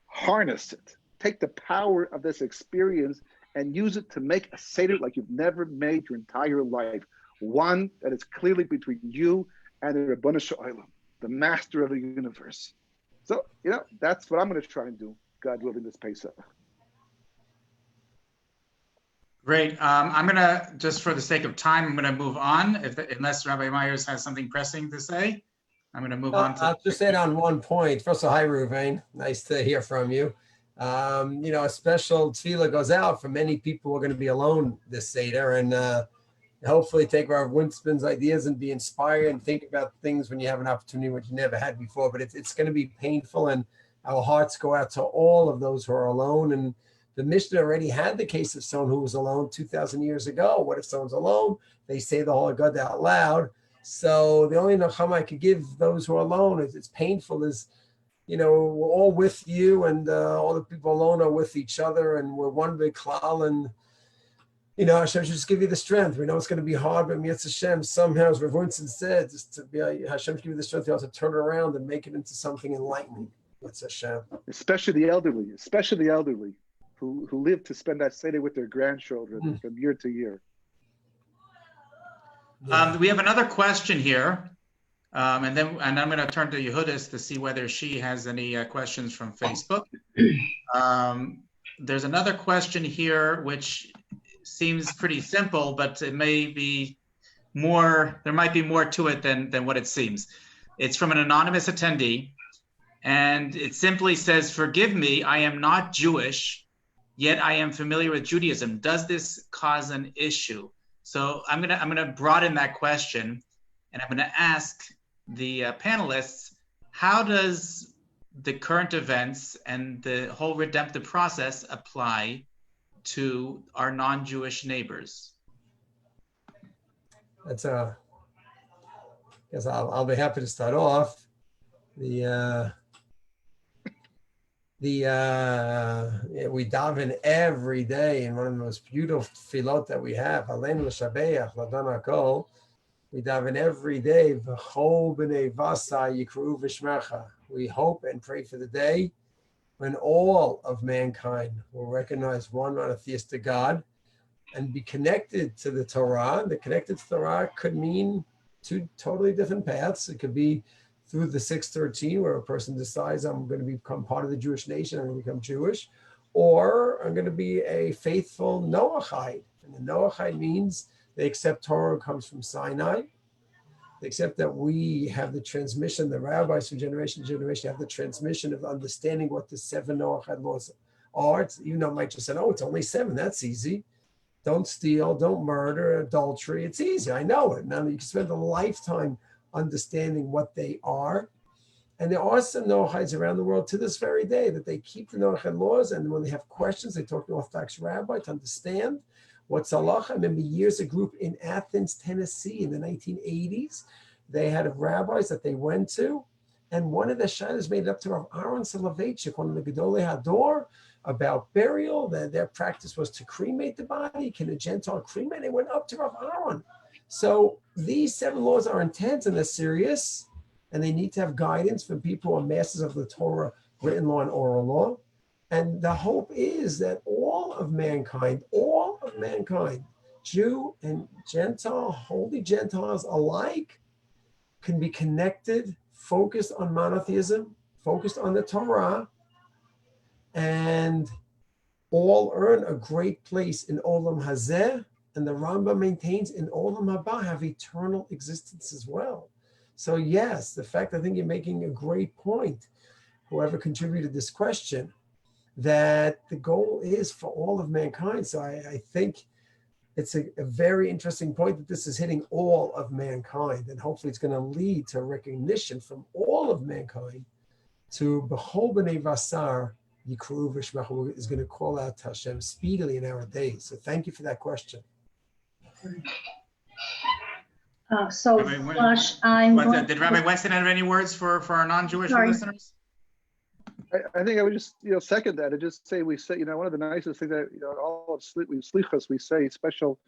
Harness it. Take the power of this experience and use it to make a Seder like you've never made your entire life. One that is clearly between you and the Rabbanu Shalom, the master of the universe. So, that's what I'm going to try and do, God willing, this Pesach. Great. I'm going to, just for the sake of time, I'm going to move on, unless Rabbi Myers has something pressing to say. I'm going to move on to. I'll just add on one point. First of all, hi, Ruvain. Nice to hear from you. A special tefillah goes out for many people who are going to be alone this Seder, and hopefully take Rav Winston's ideas and be inspired and think about things when you have an opportunity which you never had before. But it's going to be painful, and our hearts go out to all of those who are alone. And the Mishnah already had the case of someone who was alone 2,000 years ago. What if someone's alone? They say the Holy God out loud. So the only nachama I could give those who are alone, it's painful, is, we're all with you, and all the people alone are with each other, and we're one big klal, and, Hashem should just give you the strength. We know it's going to be hard, but Mitzvah Hashem, somehow, as Rav Winston said, just to be, Hashem should give you the strength to also turn it around and make it into something enlightening. Mitzvah Hashem. Especially the elderly who live to spend that Seder with their grandchildren from year to year. We have another question here, and I'm going to turn to Yehudis to see whether she has any questions from Facebook. There's another question here which seems pretty simple, but it may be more. There might be more to it than what it seems. It's from an anonymous attendee, and it simply says, "Forgive me, I am not Jewish, yet I am familiar with Judaism. Does this cause an issue?" So I'm gonna broaden that question, and I'm gonna ask the panelists, how does the current events and the whole redemptive process apply to our non-Jewish neighbors? That's guess I'll be happy to start off. We daven every day in one of the most beautiful tefillot that we have. Aleinu l'shabeach l'adon hakol. We daven every day. V'chol b'nei vasa yikru v'shmecha. We hope and pray for the day when all of mankind will recognize one monotheistic God and be connected to the Torah. The connected to the Torah could mean two totally different paths. It could be through the 613, where a person decides, I'm going to become part of the Jewish nation, I'm going to become Jewish, or I'm going to be a faithful Noachide. And the Noachide means they accept Torah comes from Sinai. They accept that we have the transmission, the rabbis from generation to generation have the transmission of understanding what the 7 Noachide laws are. Even though it might just say, oh, it's only 7, that's easy. Don't steal, don't murder, adultery. It's easy, I know it. Now you can spend a lifetime understanding what they are. And there are some Noachides around the world to this very day that they keep the Noachide laws, and when they have questions, they talk to an Orthodox rabbi to understand what's halacha. I remember years a group in Athens, Tennessee in the 1980s. They had rabbis that they went to, and one of the shilas made it up to Rav Aaron Soloveitchik, one of the Gedolei Hador, about burial. Their practice was to cremate the body. Can a Gentile cremate? They went up to Rav Aaron. So these 7 laws are intense and they're serious, and they need to have guidance from people who are masters of the Torah, written law and oral law. And the hope is that all of mankind, Jew and Gentile, holy Gentiles alike, can be connected, focused on monotheism, focused on the Torah, and all earn a great place in Olam Hazeh, and the Rambam maintains in Olam Haba have eternal existence as well. So yes, the fact, I think you're making a great point, whoever contributed this question, that the goal is for all of mankind. So I think it's a very interesting point that this is hitting all of mankind, and hopefully it's going to lead to recognition from all of mankind to B'chol b'nei Vasar Yikru v'Shmecha is going to call out to Hashem speedily in our days. So thank you for that question. Did Rabbi Weston have any words for our non-Jewish listeners? I think I would just second that and just say one of the nicest things that all of Slichos we say special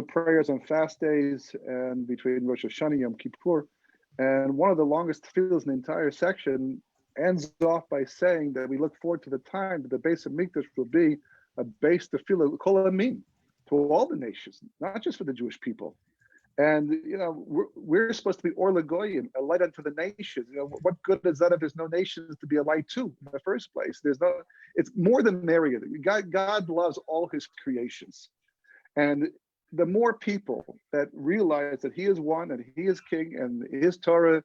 prayers on fast days and between Rosh Hashanah and Yom Kippur, and one of the longest tefillos in the entire section ends off by saying that we look forward to the time that the base of Mikdash will be a base tefillah kol ha'amim, to all the nations, not just for the Jewish people. And we're supposed to be Or L'Goyim, a light unto the nations. What good is that if there's no nations to be a light to in the first place? It's more than merrier. God loves all his creations. And the more people that realize that he is one and he is king and his Torah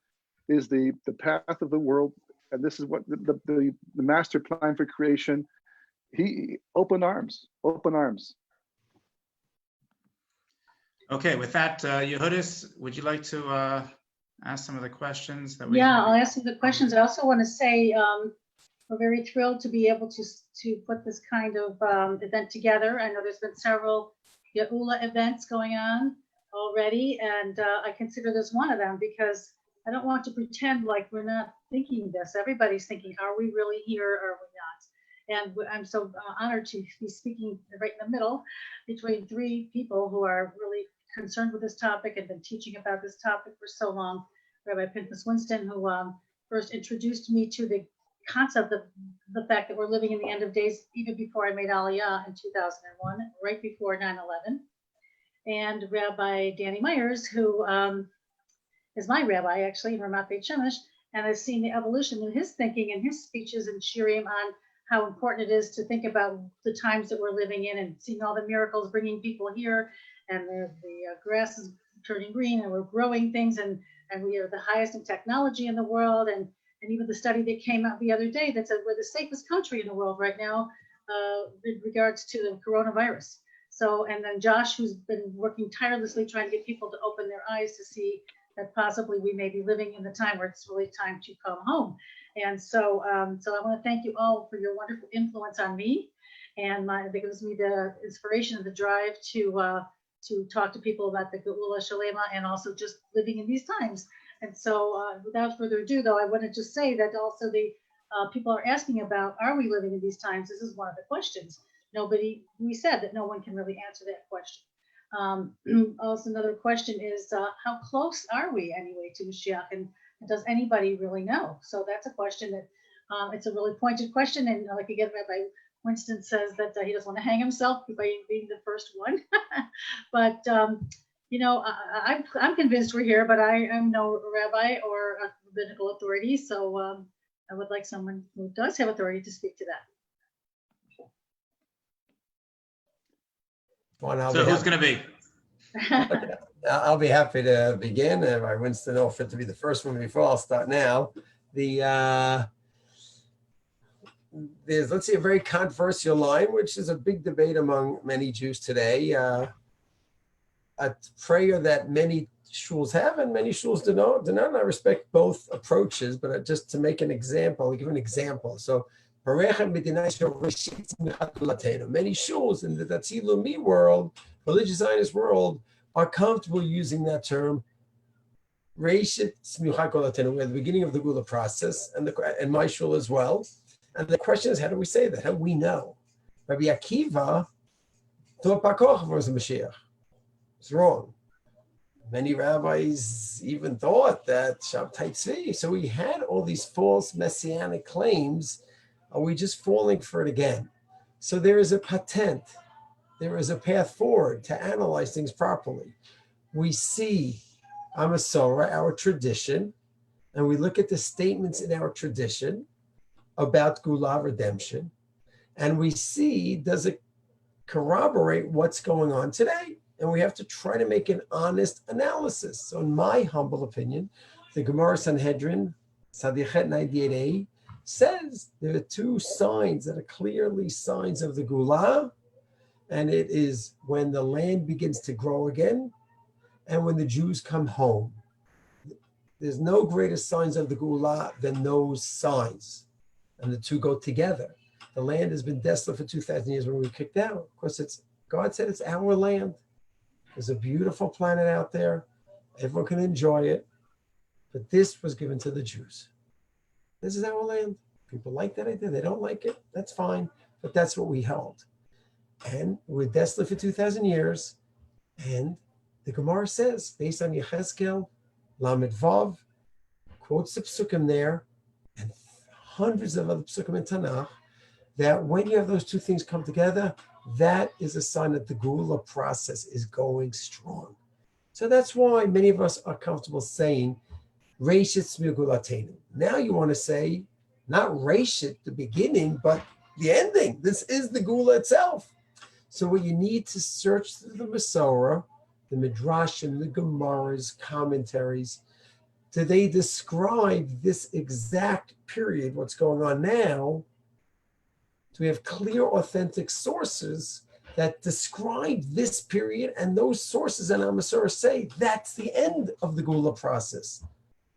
is the path of the world, and this is what the master plan for creation, open arms. Okay, with that, Yehudis, would you like to ask some of the questions that we? Yeah, I'll ask some of the questions. I also want to say we're very thrilled to be able to put this kind of event together. I know there's been several Geula events going on already, and I consider this one of them because I don't want to pretend like we're not thinking this. Everybody's thinking, are we really here or are we not? And I'm so honored to be speaking right in the middle between 3 people who are really concerned with this topic and been teaching about this topic for so long. Rabbi Pinchas Winston, who first introduced me to the concept of the fact that we're living in the end of days, even before I made Aliyah in 2001, right before 9/11. And Rabbi Danny Myers, who is my rabbi actually in Ramat Beit Shemesh, and I've seen the evolution in his thinking and his speeches and shiurim on how important it is to think about the times that we're living in and seeing all the miracles bringing people here, and the grass is turning green and we're growing things, and we are the highest in technology in the world, and even the study that came out the other day that said we're the safest country in the world right now with regards to the coronavirus. So, and then Josh, who's been working tirelessly trying to get people to open their eyes to see that possibly we may be living in the time where it's really time to come home. And so, so I want to thank you all for your wonderful influence on me, and that gives me the inspiration and the drive to talk to people about the Geula Shalema and also just living in these times. And so, without further ado, though, I want to just say that also the people are asking about, are we living in these times? This is one of the questions. We said that no one can really answer that question. Also, another question is, how close are we anyway to Mashiach, and does anybody really know? So that's a question that it's a really pointed question, and like again, Rabbi Winston says that he doesn't want to hang himself by being the first one. But you know, I'm convinced we're here, but I am no rabbi or a rabbinical authority, so I would like someone who does have authority to speak to that. So who's going to be? I'll be happy to begin. Rabbi Winston offered to be the first one before. I'll start now. There's, let's say, a very controversial line, which is a big debate among many Jews today. A prayer that many shuls have and many shuls do not. I respect both approaches, but just to make an example, I'll give an example. So, many shuls in the Datzilumi world, religious Zionist world, are comfortable using that term, Reishit Smicha Kol Atenu. We're at the beginning of the Gula process, and my shul as well. And the question is, how do we say that? How do we know? Rabbi Akiva thought Bar Kochba was a Mashiach. It's wrong. Many rabbis even thought that Shabtai Tzvi. So we had all these false messianic claims. Are we just falling for it again? So there is a patent. There is a path forward to analyze things properly. We see Amasora, our tradition, and we look at the statements in our tradition about Gula redemption, and we see, does it corroborate what's going on today? And we have to try to make an honest analysis. So in my humble opinion, the Gemara Sanhedrin, Sadichet 98a, says there are two signs that are clearly signs of the Gula, and it is when the land begins to grow again and when the Jews come home. There's no greater signs of the Gula than those signs, and the two go together. The land has been desolate for 2,000 years when we were kicked out. Of course, God said it's our land. There's a beautiful planet out there. Everyone can enjoy it. But this was given to the Jews. This is our land. People like that idea. They don't like it. That's fine. But that's what we held. And we're desolate for 2,000 years. And the Gemara says, based on Yechezkel, Lamed Vav, quotes the psukim there, and hundreds of other psukim in Tanakh, that when you have those two things come together, that is a sign that the Gula process is going strong. So that's why many of us are comfortable saying, Reishit Tzmi Gulatenu. Now you want to say, not Reishit, the beginning, but the ending. This is the Gula itself. So what you need to search through the Masorah, the Midrashim, the Gemaras, commentaries, do they describe this exact period, what's going on now? Do we have clear, authentic sources that describe this period, and those sources in our Masorah say that's the end of the Gula process?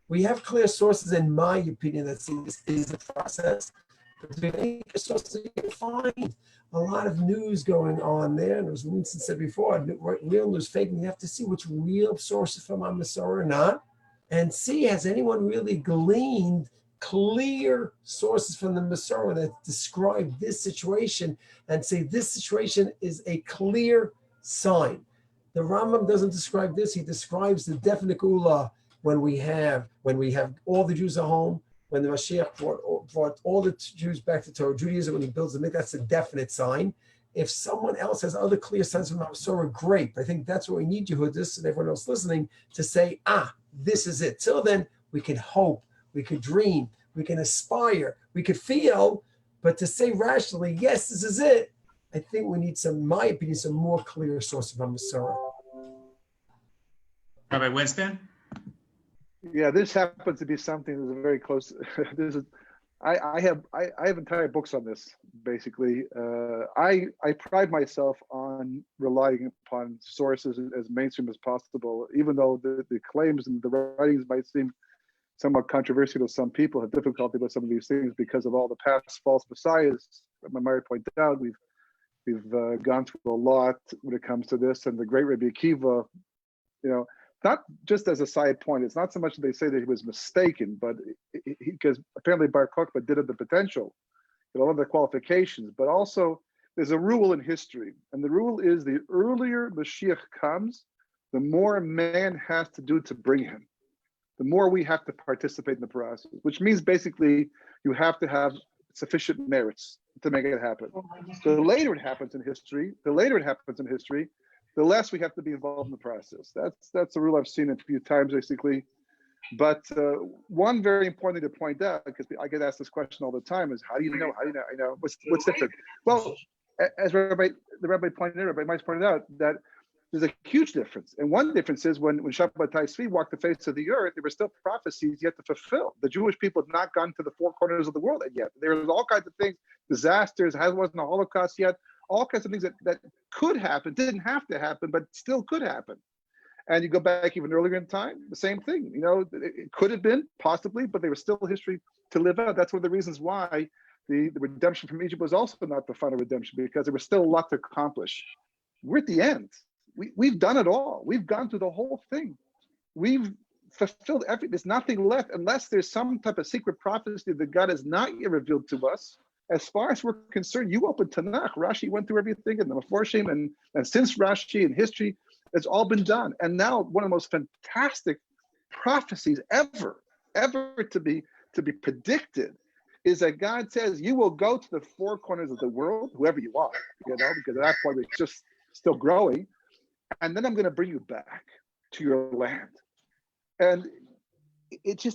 We have clear sources, in my opinion, that say this is the process. But do we have any sources you can find? A lot of news going on there, and as Winston said before, real news, fake news. You have to see which real sources from our Masorah or not, and see, has anyone really gleaned clear sources from the Masorah that describe this situation and say this situation is a clear sign. The Rambam doesn't describe this. He describes the definite Gula when we have all the Jews at home, when the Mashiach brought all the Jews back to Torah Judaism, when he builds the mikvah, that's a definite sign. If someone else has other clear signs from Masorah, great. I think that's what we need, Yehudis and everyone else listening, to say, this is it. Till then, we can hope, we could dream, we can aspire, we could feel, but to say rationally, yes, this is it, I think we need some, in my opinion, some more clear sources from Masorah. Rabbi Winston? Yeah, this happens to be something that's very close. This is I have entire books on this. Basically, I pride myself on relying upon sources as mainstream as possible, even though the claims and the writings might seem somewhat controversial to some people, have difficulty with some of these things because of all the past false messiahs. My Mary pointed out, we've gone through a lot when it comes to this, and the great Rabbi Akiba, not just as a side point, it's not so much that they say that he was mistaken, but because apparently Bar Kokhba did have the potential, all of the qualifications, but also there's a rule in history, and the rule is the earlier Mashiach comes, the more man has to do to bring him. The more we have to participate in the process, which means basically you have to have sufficient merits to make it happen. So the later it happens in history, the less we have to be involved in the process. That's a rule I've seen a few times, basically. But one very important thing to point out, because I get asked this question all the time, is how do you know? What's different? Well, as the Rabbi pointed out, that there's a huge difference. And one difference is when Shabbat Tzvi walked the face of the earth, there were still prophecies yet to fulfill. The Jewish people had not gone to the four corners of the world yet. There was all kinds of things, disasters, wasn't a Holocaust yet, all kinds of things that could happen, didn't have to happen, but still could happen. And you go back even earlier in time, the same thing. It could have been, possibly, but there was still history to live out. That's one of the reasons why the redemption from Egypt was also not the final redemption, because there was still a lot to accomplish. We're at the end. We've done it all. We've gone through the whole thing. We've fulfilled everything. There's nothing left unless there's some type of secret prophecy that God has not yet revealed to us. As far as we're concerned, you open Tanakh. Rashi went through everything, and the Meforshim, and since Rashi in history, it's all been done. And now one of the most fantastic prophecies ever to be predicted is that God says, you will go to the four corners of the world, whoever you are, because at that point it's just still growing. And then I'm going to bring you back to your land. And it's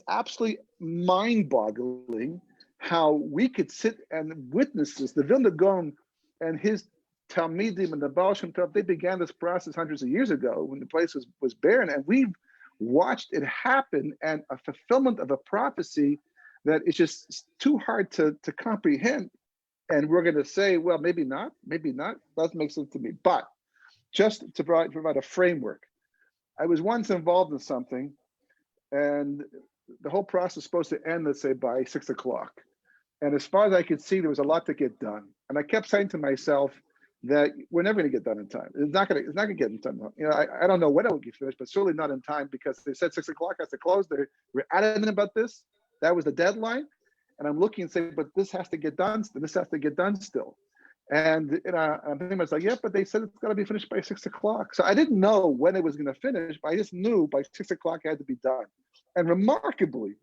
absolutely mind-boggling how we could sit and witness this. The Vilna Gaon and his Talmidim and the Baal Shem Tov, they began this process hundreds of years ago when the place was barren. And we've watched it happen, and a fulfillment of a prophecy that is just too hard to comprehend. And we're going to say, well, maybe not. Doesn't make sense to me. But just to provide a framework, I was once involved in something, and the whole process was supposed to end, let's say, by 6 o'clock. And as far as I could see, there was a lot to get done. And I kept saying to myself that we're never going to get done in time. It's not going to get in time. I don't know when it will get finished, but certainly not in time, because they said 6 o'clock has to close. We're adamant about this. That was the deadline. And I'm looking and saying, but this has to get done. This has to get done still. And I'm thinking to myself, yeah, but they said it's got to be finished by 6 o'clock. So I didn't know when it was going to finish, but I just knew by 6 o'clock it had to be done. And remarkably,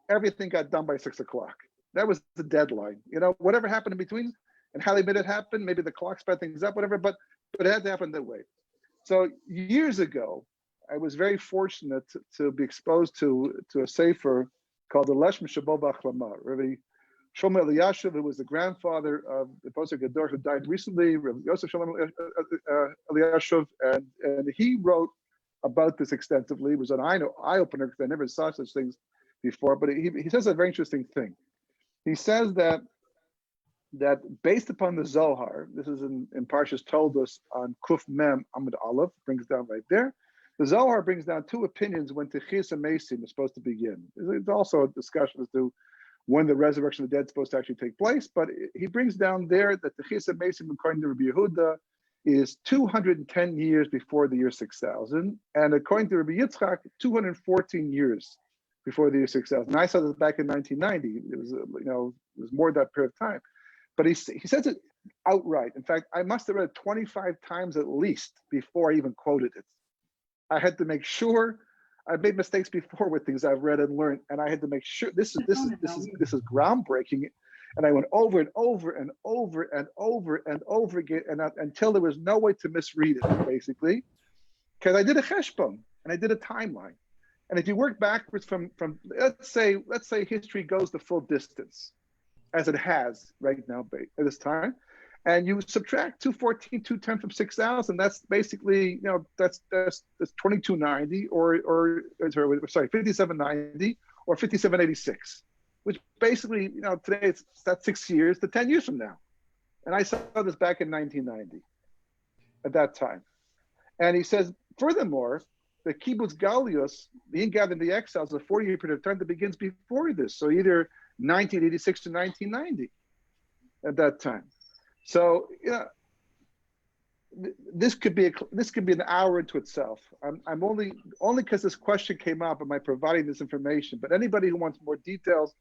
everything got done by 6 o'clock. That was the deadline. Whatever happened in between and how they made it happen, maybe the clock sped things up, whatever, but it had to happen that way. So years ago, I was very fortunate to be exposed to a sefer called the Leshem Shabo B'Achlama. Rabbi Shlomo Eliashiv, who was the grandfather of the Posek Gador who died recently, Rabbi Yosef Shlomo Eliashiv, and he wrote about this extensively. It was an eye-opener because I never saw such things before, but he says a very interesting thing. He says that based upon the Zohar, this is in Parshas Toldos on Kuf Mem Amud Aleph, brings down right there. The Zohar brings down two opinions when Techis and Mesim is supposed to begin. There's also a discussion as to when the resurrection of the dead is supposed to actually take place, but he brings down there that Techis and Mesim, according to Rabbi Yehuda, is 210 years before the year 6000, and according to Rabbi Yitzchak, 214 years before the year 6000. And I saw this back in 1990. It was more than that period of time. But he says it outright. In fact, I must have read it 25 times at least before I even quoted it. I had to make sure. I've made mistakes before with things I've read and learned, and I had to make sure this is groundbreaking. And I went over and over and over and over and over again, and until there was no way to misread it, basically, because I did a cheshbon and I did a timeline. And if you work backwards from let's say history goes the full distance, as it has right now at this time, and you subtract 214, 210 from 6,000, that's basically, that's 2290 or 5790 or 5786. which basically, today it's that's 6 years to 10 years from now. And I saw this back in 1990 at that time. And he says, furthermore, the kibbutz galius, being gathered in the exiles, a 40-year period of time that begins before this. So either 1986 to 1990 at that time. So, this could be an hour into itself. I'm only because this question came up, am I providing this information? But anybody who wants more details,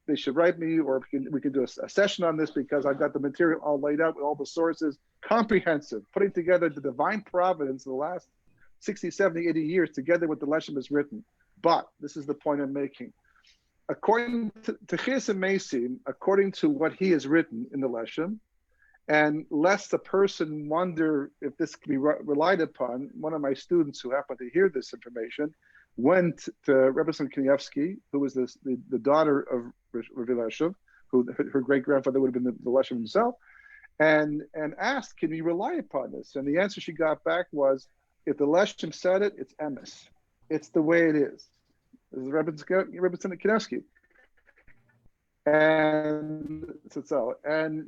they should write me, or we can do a session on this, because I've got the material all laid out with all the sources, comprehensive, putting together the divine providence of the last 60, 70, 80 years together with the Leshem is written. But this is the point I'm making. According to Chis and Mesim, according to what he has written in the Leshem, and lest the person wonder if this can be relied upon, one of my students who happened to hear this information went to Rebbe Knievsky, who was the daughter of Rabbi Leshem, who her great-grandfather would have been the Leshem himself, and asked, can we rely upon this? And the answer she got back was, if the Leshem said it, it's emes. It's the way it is. This is Rebbe Knievsky. And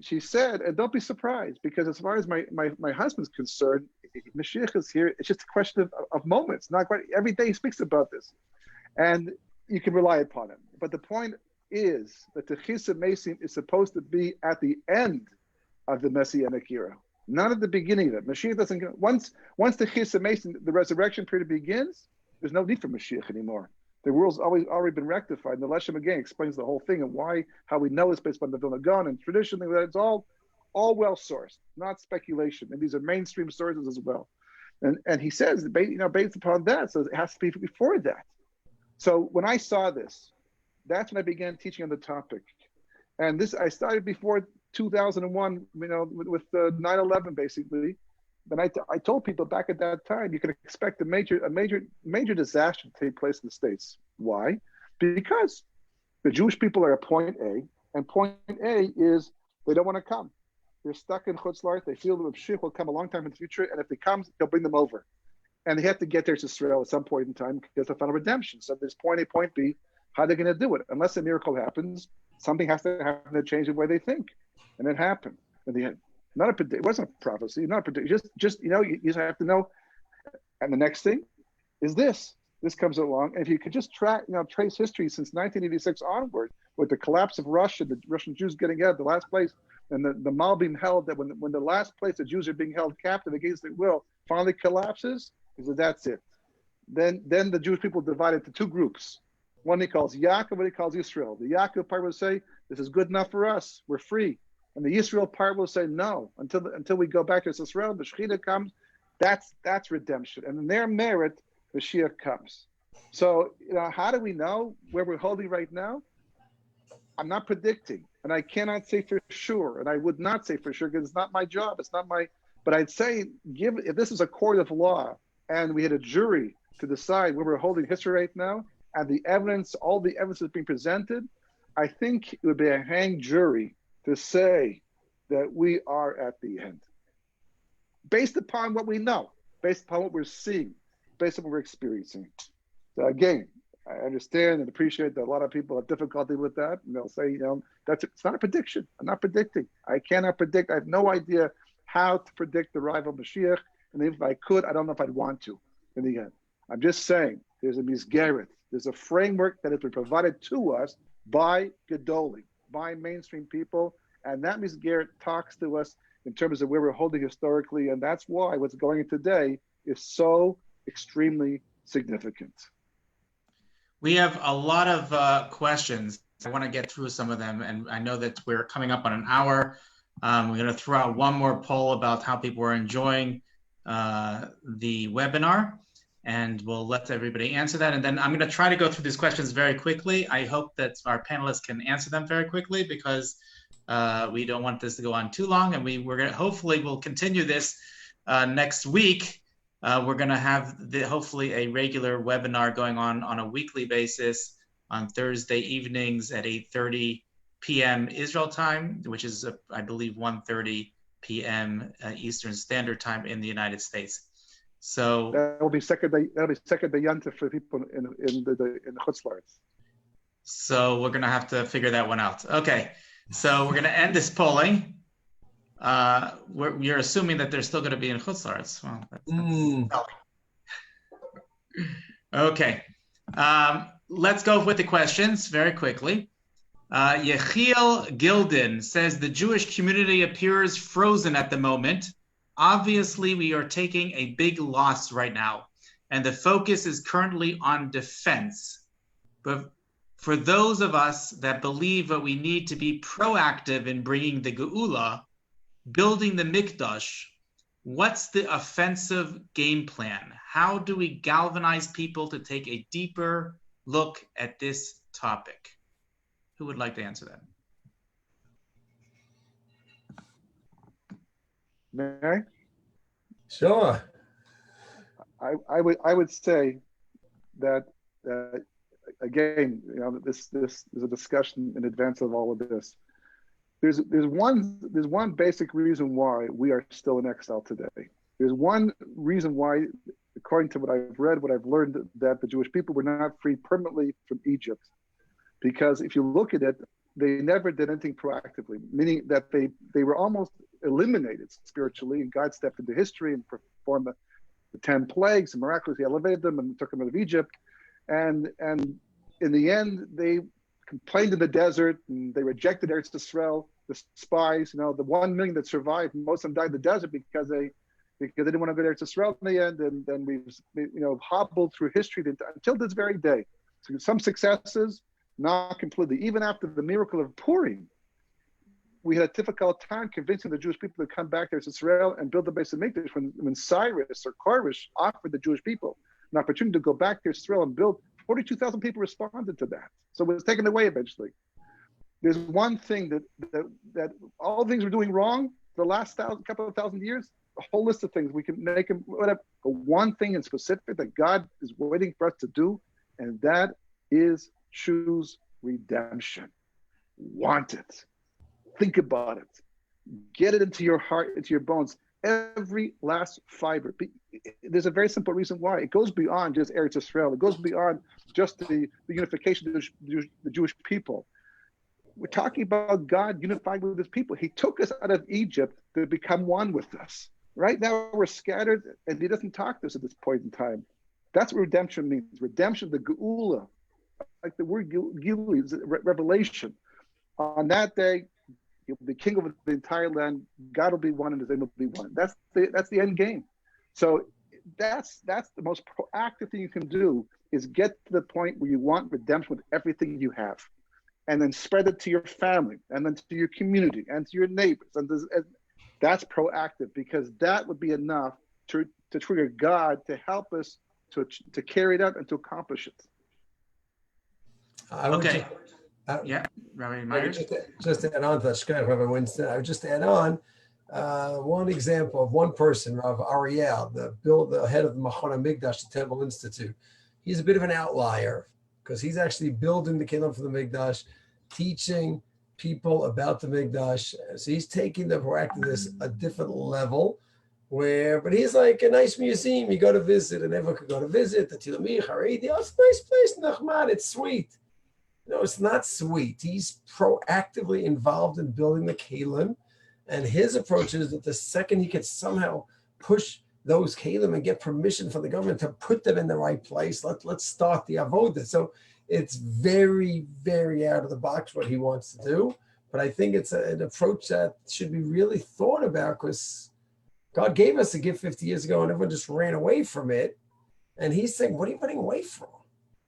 she said, and don't be surprised, because as far as my husband's concerned, Mashiach is here. It's just a question of moments. Not quite every day he speaks about this, and you can rely upon him. But the point is that the Chis Mesim is supposed to be at the end of the Messianic era, not at the beginning of it. Mashiach doesn't. Once the Chis Mesim, the resurrection period begins, there's no need for Mashiach anymore. The world's already been rectified. And the Leshem again explains the whole thing and how we know it's based on the Vilna Gaon, and traditionally it's all well sourced, not speculation. And these are mainstream sources as well. And he says, based upon that, so it has to be before that. So when I saw this, that's when I began teaching on the topic. And this I started before 2001, with 9/11 basically. But I told people back at that time, you can expect a major disaster to take place in the States. Why? Because the Jewish people are at point A, and point A is they don't want to come. They're stuck in Chutz La'aretz. They feel that Mashiach will come a long time in the future, and if he comes, he'll bring them over. And they have to get there to Israel at some point in time because of final redemption. So there's point A, point B. How are they going to do it? Unless a miracle happens, something has to happen to change the way they think, and it happened. In the end. It wasn't a prophecy, not a prediction. Just you just have to know. And the next thing is this. This comes along, and if you could just trace history since 1986 onward, with the collapse of Russia, the Russian Jews getting out, the last place, and the Mall being held, that when the last place the Jews are being held captive against their will finally collapses, he said that's it. Then the Jewish people divided into two groups. One he calls Yaakov, one he calls Israel. The Yaakov part will say, this is good enough for us, we're free. And the Israel part will say no, until we go back to Israel, the Shechina comes, that's redemption. And in their merit, Mashiach comes. So how do we know where we're holding right now? I'm not predicting, and I cannot say for sure, and I would not say for sure because it's not my job. It's not my. But I'd say, if this is a court of law and we had a jury to decide where we're holding history right now, and all the evidence is being presented, I think it would be a hanged jury to say that we are at the end, based upon what we know, based upon what we're seeing, based on what we're experiencing. So again, I understand and appreciate that a lot of people have difficulty with that, and they'll say, it's not a prediction. I'm not predicting. I cannot predict. I have no idea how to predict the arrival of Mashiach, and if I could, I don't know if I'd want to. In the end, I'm just saying there's a misgaret. There's a framework that has been provided to us by Gedolim, by mainstream people. And that Ms. Garrett talks to us in terms of where we're holding historically. And that's why what's going on today is so extremely significant. We have a lot of questions. I want to get through some of them. And I know that we're coming up on an hour. We're going to throw out one more poll about how people are enjoying the webinar. And we'll let everybody answer that. And then I'm going to try to go through these questions very quickly. I hope that our panelists can answer them very quickly, because we don't want this to go on too long, and we're going to hopefully we'll continue this next week. We're going to have hopefully a regular webinar going on a weekly basis on Thursday evenings at 8:30 p.m. Israel time, which is I believe 1:30 p.m. Eastern Standard Time in the United States. So that'll be second day Yontif for people in the Chutz La'aretz. So we're going to have to figure that one out. Okay. So we're going to end this polling. You're assuming that they're still going to be in Chutz La'aretz. Well, that's okay. Let's go with the questions very quickly. Yechiel Gilden says the Jewish community appears frozen at the moment. Obviously, we are taking a big loss right now, and the focus is currently on defense. But for those of us that believe that we need to be proactive in bringing the Geula, building the Mikdash, what's the offensive game plan? How do we galvanize people to take a deeper look at this topic? Who would like to answer that? May I? Sure. I would say that again, this is a discussion in advance of all of this. There's one basic reason why we are still in exile today. There's one reason why, according to what I've read, what I've learned, that the Jewish people were not freed permanently from Egypt, because if you look at it, they never did anything proactively, meaning that they were almost eliminated spiritually, and God stepped into history and performed the 10 plagues and miraculously elevated them and took them out of Egypt. And in the end, they complained in the desert and they rejected Eretz Yisrael, the spies, the 1 million that survived, most of them died in the desert because they didn't want to go to Eretz Yisrael in the end. And then we've hobbled through history until this very day. So some successes, not completely. Even after the miracle of Purim, we had a difficult time convincing the Jewish people to come back to Israel and build the base of Mikdash when Cyrus or Koresh offered the Jewish people an opportunity to go back to Israel and build. 42,000 people responded to that. So it was taken away eventually. There's one thing that all things we're doing wrong the last couple of thousand years, a whole list of things we can make them whatever. But one thing in specific that God is waiting for us to do, and that is choose redemption. Want it. Think about it. Get it into your heart, into your bones. Every last fiber. There's a very simple reason why. It goes beyond just Eretz Yisrael. It goes beyond just the unification of the Jewish people. We're talking about God unifying with his people. He took us out of Egypt to become one with us. Right now we're scattered and he doesn't talk to us at this point in time. That's what redemption means. Redemption, the Geula, like the word Gilui is revelation. On that day, he'll be king over the entire land. God will be one, and his name will be one. That's the end game. So that's the most proactive thing you can do, is get to the point where you want redemption with everything you have, and then spread it to your family, and then to your community, and to your neighbors. And that's proactive, because that would be enough to trigger God to help us to carry it out and to accomplish it. Okay. Yeah, Rabbi Myers. Just to add on to that, Rabbi Winston, I would just add on one example of one person, Rav Ariel, the head of the Machon HaMikdash, the Temple Institute. He's a bit of an outlier because he's actually building the kingdom for the Mikdash, teaching people about the Mikdash. So he's taking the proactiveness a different level. But he's like a nice museum you go to visit, and everyone could go to visit. The Tilmi, Haredi, oh, it's a nice place, Nachman, it's sweet. No, it's not sweet. He's proactively involved in building the Kalim, and his approach is that the second he can somehow push those Kalim and get permission from the government to put them in the right place, let's start the Avodah. So it's very, very out of the box what he wants to do, but I think it's an approach that should be really thought about, because God gave us a gift 50 years ago and everyone just ran away from it. And he's saying, what are you running away from?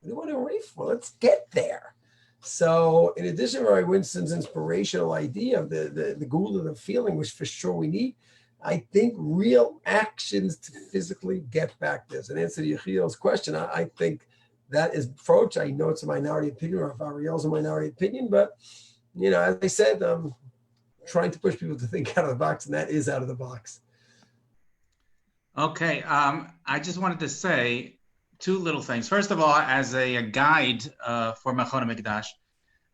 What are you running away from? Let's get there. So in addition to Roy Winston's inspirational idea of the Geula, the feeling, which for sure we need, I think real actions to physically get back there. So in answer to Yechiel's question, I think that is approach. I know it's a minority opinion, or if Ariel's a minority opinion, but as I said, I'm trying to push people to think out of the box, and that is out of the box. Okay, I just wanted to say two little things. First of all, as a guide for Machon HaMikdash,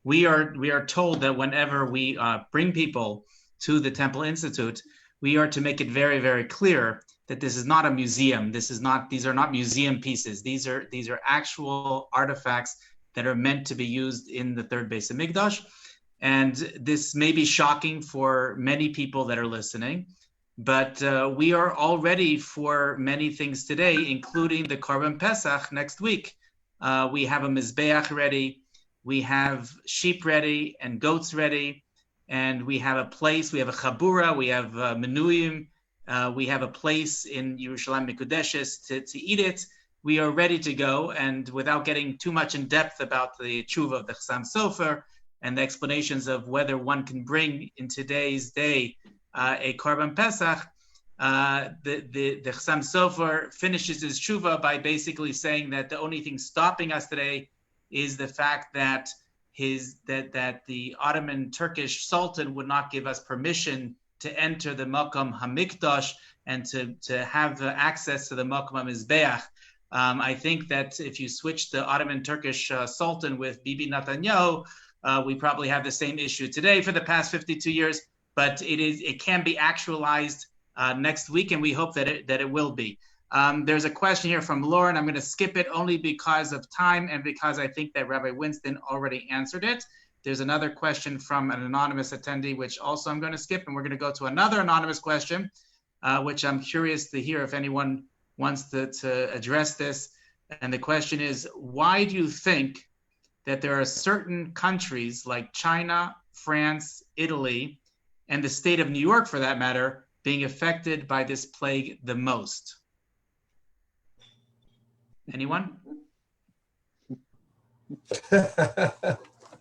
we are told that whenever we bring people to the Temple Institute, we are to make it very, very clear that this is not a museum. These are not museum pieces. These are actual artifacts that are meant to be used in the third Beis Hamikdash. And this may be shocking for many people that are listening, but we are all ready for many things today, including the Korban Pesach next week. We have a Mizbeach ready, we have sheep ready and goats ready, and we have a place, we have a Chabura, we have Menuyim, we have a place in Yerushalayim Mikudeshes to eat it. We are ready to go, and without getting too much in depth about the tshuva of the Chassam Sofer and the explanations of whether one can bring in today's day a Korban Pesach, the Chassam Sofer finishes his tshuva by basically saying that the only thing stopping us today is the fact that that the Ottoman Turkish Sultan would not give us permission to enter the Makom Hamikdash and to have access to the Makom HaMizbeach. I think that if you switch the Ottoman Turkish Sultan with Bibi Netanyahu, we probably have the same issue today for the past 52 years, but it can be actualized next week, and we hope that it will be. There's a question here from Lauren. I'm going to skip it only because of time and because I think that Rabbi Winston already answered it. There's another question from an anonymous attendee, which also I'm going to skip, and we're going to go to another anonymous question, which I'm curious to hear if anyone wants to address this. And the question is, why do you think that there are certain countries like China, France, Italy, and the state of New York, for that matter, being affected by this plague the most? Anyone?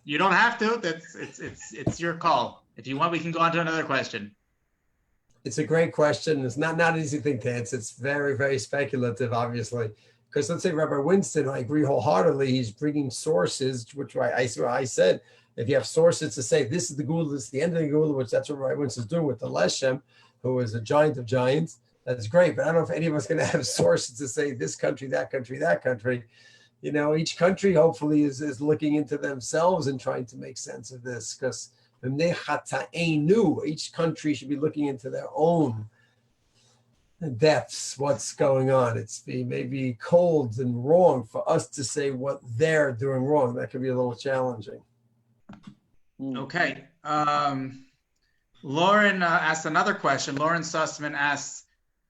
You don't have to. It's your call. If you want, we can go on to another question. It's a great question. It's not an easy thing to answer. It's very, very speculative, obviously. Because let's say Rabbi Winston, I agree wholeheartedly, he's bringing sources, which I said, if you have sources to say this is the Gula, this is the end of the Gula, which that's what Rabbi Winston's doing with the Leshem, who is a giant of giants, that's great. But I don't know if any of us are going to have sources to say this country, that country, that country. You know, each country hopefully is looking into themselves and trying to make sense of this, because each country should be looking into their own depths, what's going on. Maybe cold and wrong for us to say what they're doing wrong. That could be a little challenging. Okay. Lauren asked another question. Lauren Sussman asks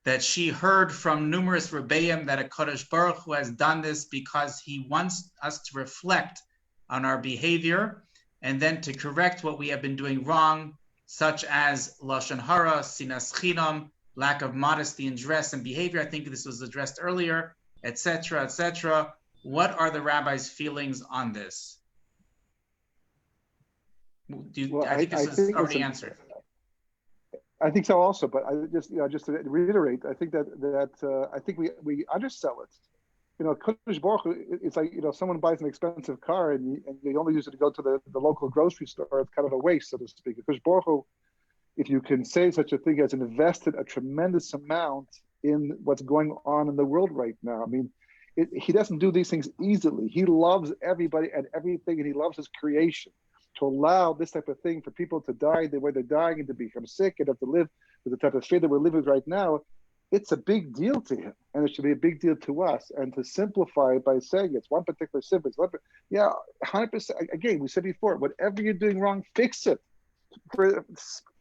that she heard from numerous Rebbeim that a Kodesh Baruch Hu has done this because he wants us to reflect on our behavior and then to correct what we have been doing wrong, such as Lashon Hara, Sinas Chinam, lack of modesty in dress and behavior. I think this was addressed earlier, etc., etc. What are the rabbi's feelings on this? I think this is already answered. I think so also, but I just to reiterate, I think that I think we undersell it. You know, Kodesh Baruch Hu, it's like, you know, someone buys an expensive car and you only use it to go to the local grocery store. It's kind of a waste, so to speak. Kodesh Baruch Hu, if you can say such a thing, has invested a tremendous amount in what's going on in the world right now. I mean, he doesn't do these things easily. He loves everybody and everything, and he loves his creation. To allow this type of thing for people to die the way they're dying and to become sick and have to live with the type of fear that we're living with right now, it's a big deal to him, and it should be a big deal to us. And to simplify it by saying it's one particular sin, yeah, 100%. Again, we said before, whatever you're doing wrong, fix it.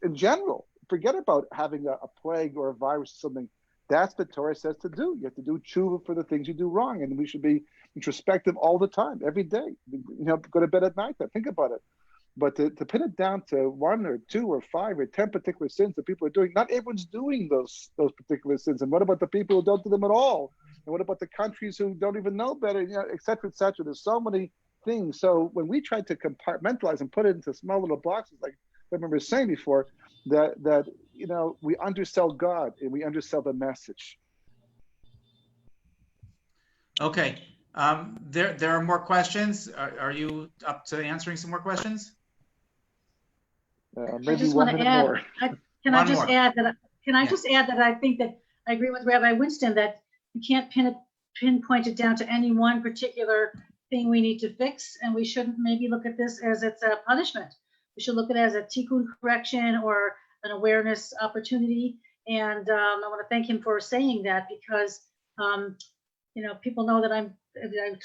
In general, forget about having a plague or a virus or something. That's what Torah says to do. You have to do tshuva for the things you do wrong, and we should be introspective all the time, every day. You know, go to bed at night, think about it. But to pin it down to 1 or 2 or 5 or 10 particular sins that people are doing, not everyone's doing those particular sins. And what about the people who don't do them at all? And what about the countries who don't even know better, you know, et cetera, et cetera? There's so many things. So when we try to compartmentalize and put it into small little boxes, like I remember saying before, that you know, we undersell God and we undersell the message. Okay. There are more questions. Are you up to answering some more questions? Maybe I just 1 want to minute add. more. Can I just add that I think that I agree with Rabbi Winston that you can't pinpoint it down to any one particular thing we need to fix, and we shouldn't maybe look at this as it's a punishment. We should look at it as a tikkun correction or an awareness opportunity. And I want to thank him for saying that, because people know that I've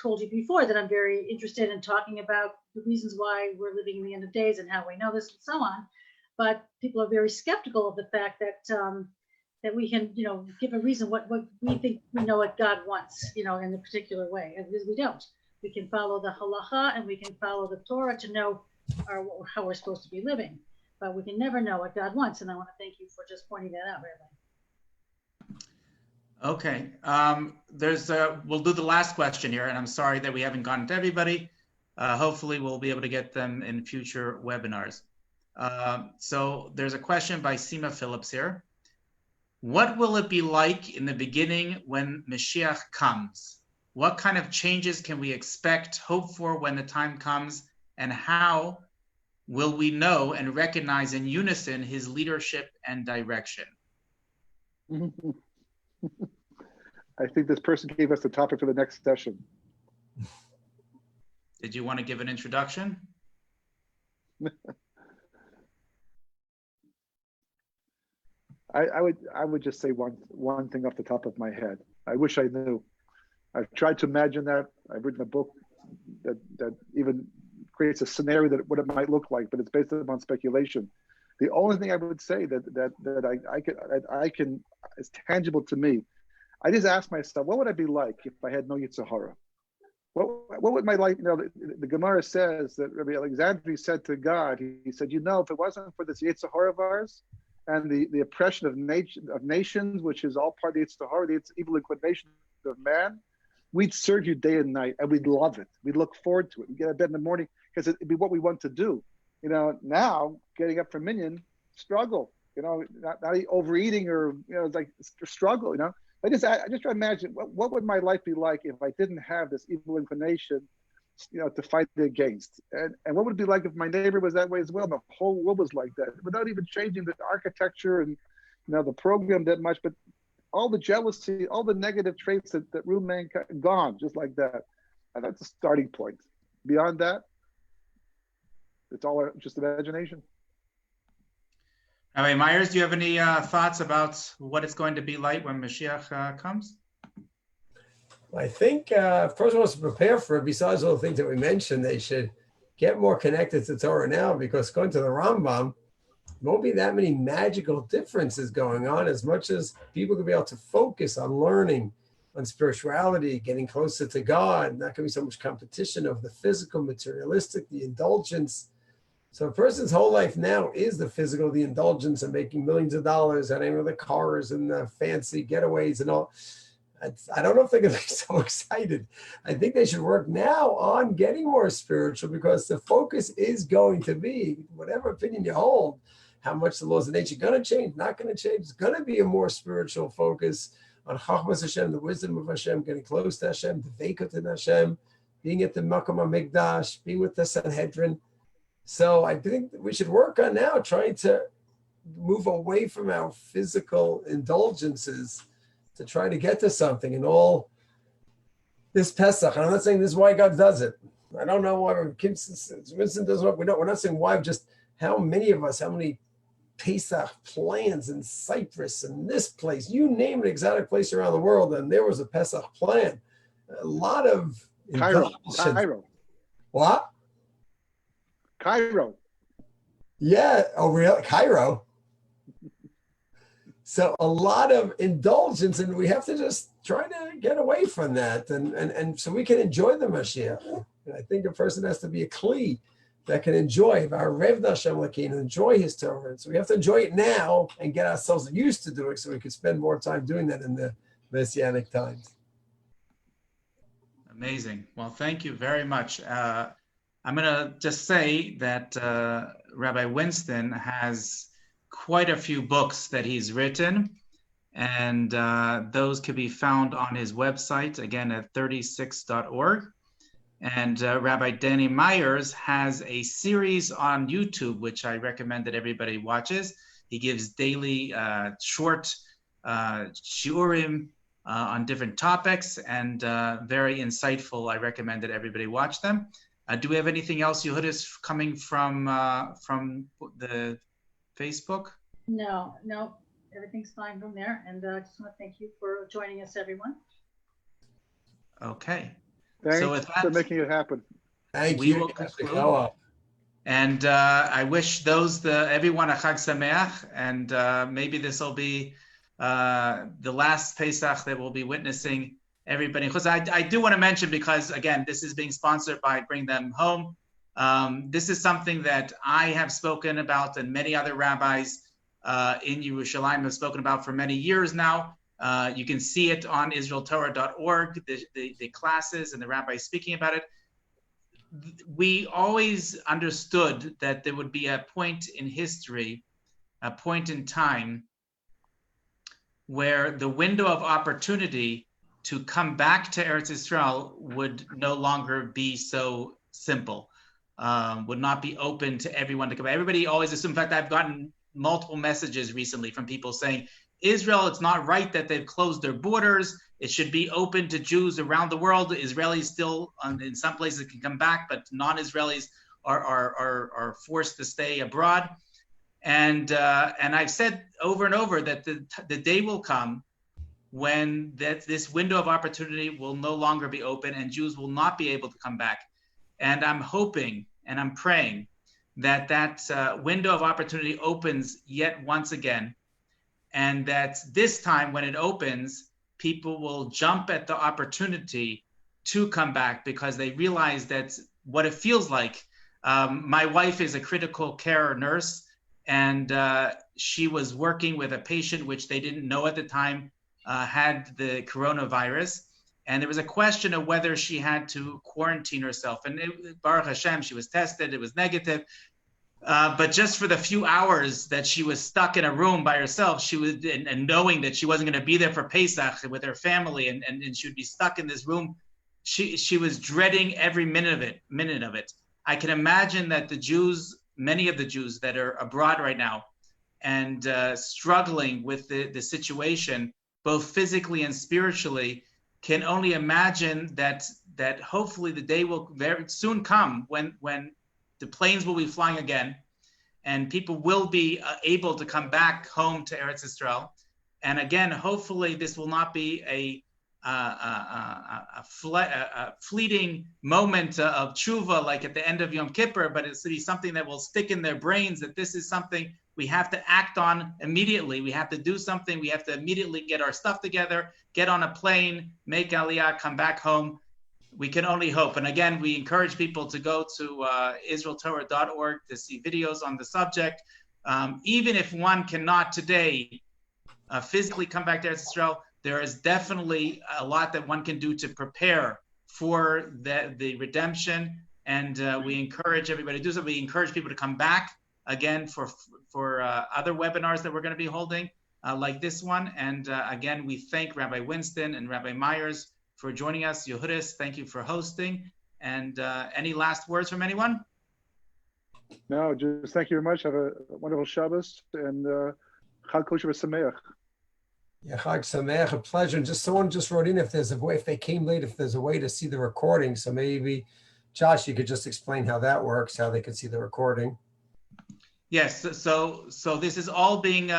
told you before that I'm very interested in talking about the reasons why we're living in the end of days and how we know this and so on. But people are very skeptical of the fact that we can, give a reason what we think we know what God wants, in a particular way. And we don't. We can follow the halacha and we can follow the Torah to know how we're supposed to be living, but we can never know what God wants. And I want to thank you for just pointing that out, Rabbi. Okay. We'll do the last question here, and I'm sorry that we haven't gotten to everybody. Hopefully we'll be able to get them in future webinars. So there's a question by Sima Phillips here. What will it be like in the beginning when Mashiach comes? What kind of changes can we expect, hope for when the time comes? And how will we know and recognize in unison his leadership and direction? I think this person gave us the topic for the next session. Did you want to give an introduction? I would just say one thing off the top of my head. I wish I knew. I've tried to imagine that. I've written a book that even creates a scenario that what it might look like, but it's based upon speculation. The only thing I would say that I can is tangible to me. I just ask myself, what would I be like if I had no Yetzer Hara? What would my life? The Gemara says that Rabbi Alexandri said to God, he said, if it wasn't for this Yetzer Hara of ours and the oppression of nations, which is all part of the Yetzer Hara, the evil inclination of man, we'd serve you day and night, and we'd love it. We'd look forward to it. We'd get out of bed in the morning because it'd be what we want to do. Now getting up for minyan, struggle. Not overeating or it's like struggle. I just try to imagine what would my life be like if I didn't have this evil inclination, to fight against, and what would it be like if my neighbor was that way as well? The whole world was like that, without even changing the architecture and the program that much, but all the jealousy, all the negative traits that rule mankind, gone just like that. And that's a starting point. Beyond that, it's all just imagination. Rabbi Myers, do you have any thoughts about what it's going to be like when Mashiach comes? I think if a person wants to prepare for it, besides all the things that we mentioned, they should get more connected to Torah now, because going to the Rambam, there won't be that many magical differences going on as much as people can be able to focus on learning, on spirituality, getting closer to God. Not going to be so much competition of the physical, materialistic, the indulgence. So a person's whole life now is the physical, the indulgence, and making millions of dollars, and with the cars and the fancy getaways and all. I don't know if they're going to be so excited. I think they should work now on getting more spiritual, because the focus is going to be, whatever opinion you hold, how much the laws of nature are going to change, not going to change. It's going to be a more spiritual focus on Chachmas Hashem, the wisdom of Hashem, getting close to Hashem, the Veikot in Hashem, being at the Makom HaMikdash, being with the Sanhedrin. So I think we should work on now trying to move away from our physical indulgences to try to get to something. And all this Pesach, and I'm not saying this is why God does it. I don't know why Vincent does what we don't. We're not saying why, just how many of us, how many Pesach plans in Cyprus and this place, you name an exotic place around the world, and there was a Pesach plan. A lot of Cairo. What? Cairo. Yeah. Oh, really? Cairo. So a lot of indulgence, and we have to just try to get away from that, and so we can enjoy the Mashiach. And I think a person has to be a kli that can enjoy our Rev Hashem Lakin, enjoy his Torah. So we have to enjoy it now and get ourselves used to doing it, so we can spend more time doing that in the Messianic times. Amazing. Well, thank you very much. I'm going to just say that Rabbi Winston has quite a few books that he's written, and those can be found on his website, again, at 36.org. And Rabbi Danny Myers has a series on YouTube, which I recommend that everybody watches. He gives daily short shiurim on different topics, and very insightful. I recommend that everybody watch them. Do we have anything else, Yehudis, coming from the Facebook? No, everything's fine from there. And I just want to thank you for joining us, everyone. Okay. Thanks So with for that, making it happen. Thank we you. will Mr. conclude. Carlebach. And I wish everyone a Chag Sameach, and maybe this will be the last Pesach that we'll be witnessing everybody. Because I do want to mention, because again, this is being sponsored by Bring Them Home. This is something that I have spoken about, and many other rabbis in Yerushalayim have spoken about for many years now. You can see it on israeltorah.org, the classes and the rabbis speaking about it. We always understood that there would be a point in history, a point in time, where the window of opportunity to come back to Eretz Yisrael would no longer be so simple, would not be open to everyone to come back. Everybody always assumed, in fact, I've gotten multiple messages recently from people saying, Israel, it's not right that they've closed their borders. It should be open to Jews around the world. Israelis still, in some places, can come back, but non-Israelis are forced to stay abroad. And I've said over and over that the day will come when this window of opportunity will no longer be open and Jews will not be able to come back. And I'm hoping and I'm praying that window of opportunity opens yet once again, and that this time when it opens, people will jump at the opportunity to come back because they realize that's what it feels like. My wife is a critical care nurse, and she was working with a patient which they didn't know at the time had the coronavirus. And there was a question of whether she had to quarantine herself. And Baruch Hashem, she was tested, it was negative. But just for the few hours that she was stuck in a room by herself, she was, and knowing that she wasn't going to be there for Pesach with her family, and she would be stuck in this room, she was dreading every minute of it. I can imagine that the Jews, many of the Jews that are abroad right now, and struggling with the situation, both physically and spiritually, can only imagine that hopefully the day will very soon come when the planes will be flying again, and people will be able to come back home to Eretz Yisrael. And again, hopefully this will not be a fleeting moment of tshuva like at the end of Yom Kippur, but it's to be something that will stick in their brains, that this is something we have to act on immediately. We have to do something. We have to immediately get our stuff together, get on a plane, make Aliyah, come back home. We can only hope. And again, we encourage people to go to israeltorah.org to see videos on the subject. Even if one cannot today physically come back to Eretz Yisrael, there is definitely a lot that one can do to prepare for the redemption. And we encourage everybody to do so. We encourage people to come back again for other webinars that we're going to be holding like this one. And again, we thank Rabbi Winston and Rabbi Myers for joining us. Yehudis, thank you for hosting. And any last words from anyone? No, just thank you very much. Have a wonderful Shabbos, and Chag Kosher V'Sameach. Yeah, Chag Sameach, a pleasure. And just someone just wrote in if there's a way, if they came late, if there's a way to see the recording. So maybe, Josh, you could just explain how that works, how they could see the recording. Yes. So this is all being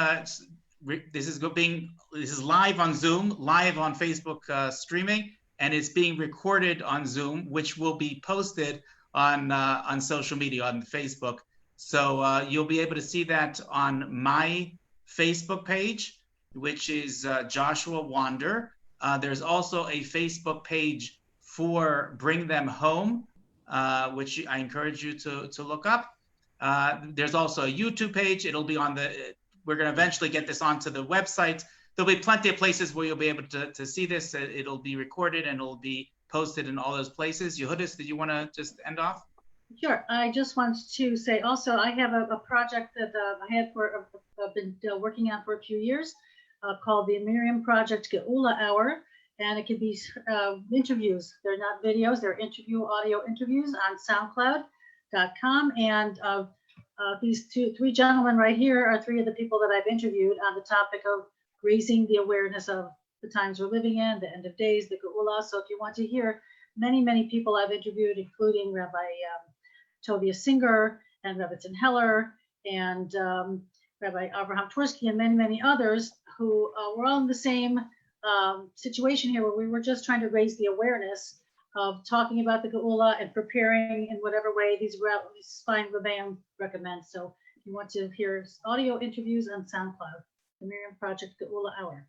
this is live on Zoom, live on Facebook streaming, and it's being recorded on Zoom, which will be posted on social media, on Facebook. So you'll be able to see that on my Facebook page, which is Joshua Wander. There's also a Facebook page for Bring Them Home, which I encourage you to look up. There's also a YouTube page. It'll be on we're going to eventually get this onto the website. There'll be plenty of places where you'll be able to see this. It'll be recorded and it'll be posted in all those places. Yehudis, did you want to just end off? Sure. I just want to say also, I have a project that I've been working on for a few years called the Miriam Project Geula Hour. And it can be interviews. They're not videos, they're audio interviews on SoundCloud.com. And these three gentlemen right here are three of the people that I've interviewed on the topic of raising the awareness of the times we're living in, the end of days, the Geula. So if you want to hear many people I've interviewed, including Rabbi Tovia Singer and Rebbetzin Heller and Rabbi Abraham Tversky and many others who were all in the same situation here where we were just trying to raise the awareness of talking about the Geula and preparing in whatever way these Spine Rebbeim recommend. So if you want to hear audio interviews on SoundCloud, the Miriam Project Geula Hour.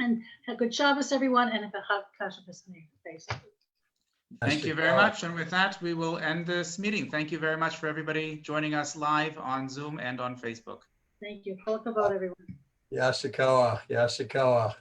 And a good Shabbos, everyone, and a Chag Kashrus face. Thank you very much. And with that, we will end this meeting. Thank you very much for everybody joining us live on Zoom and on Facebook. Thank you. Kol hakavod, everyone. Yashikoah.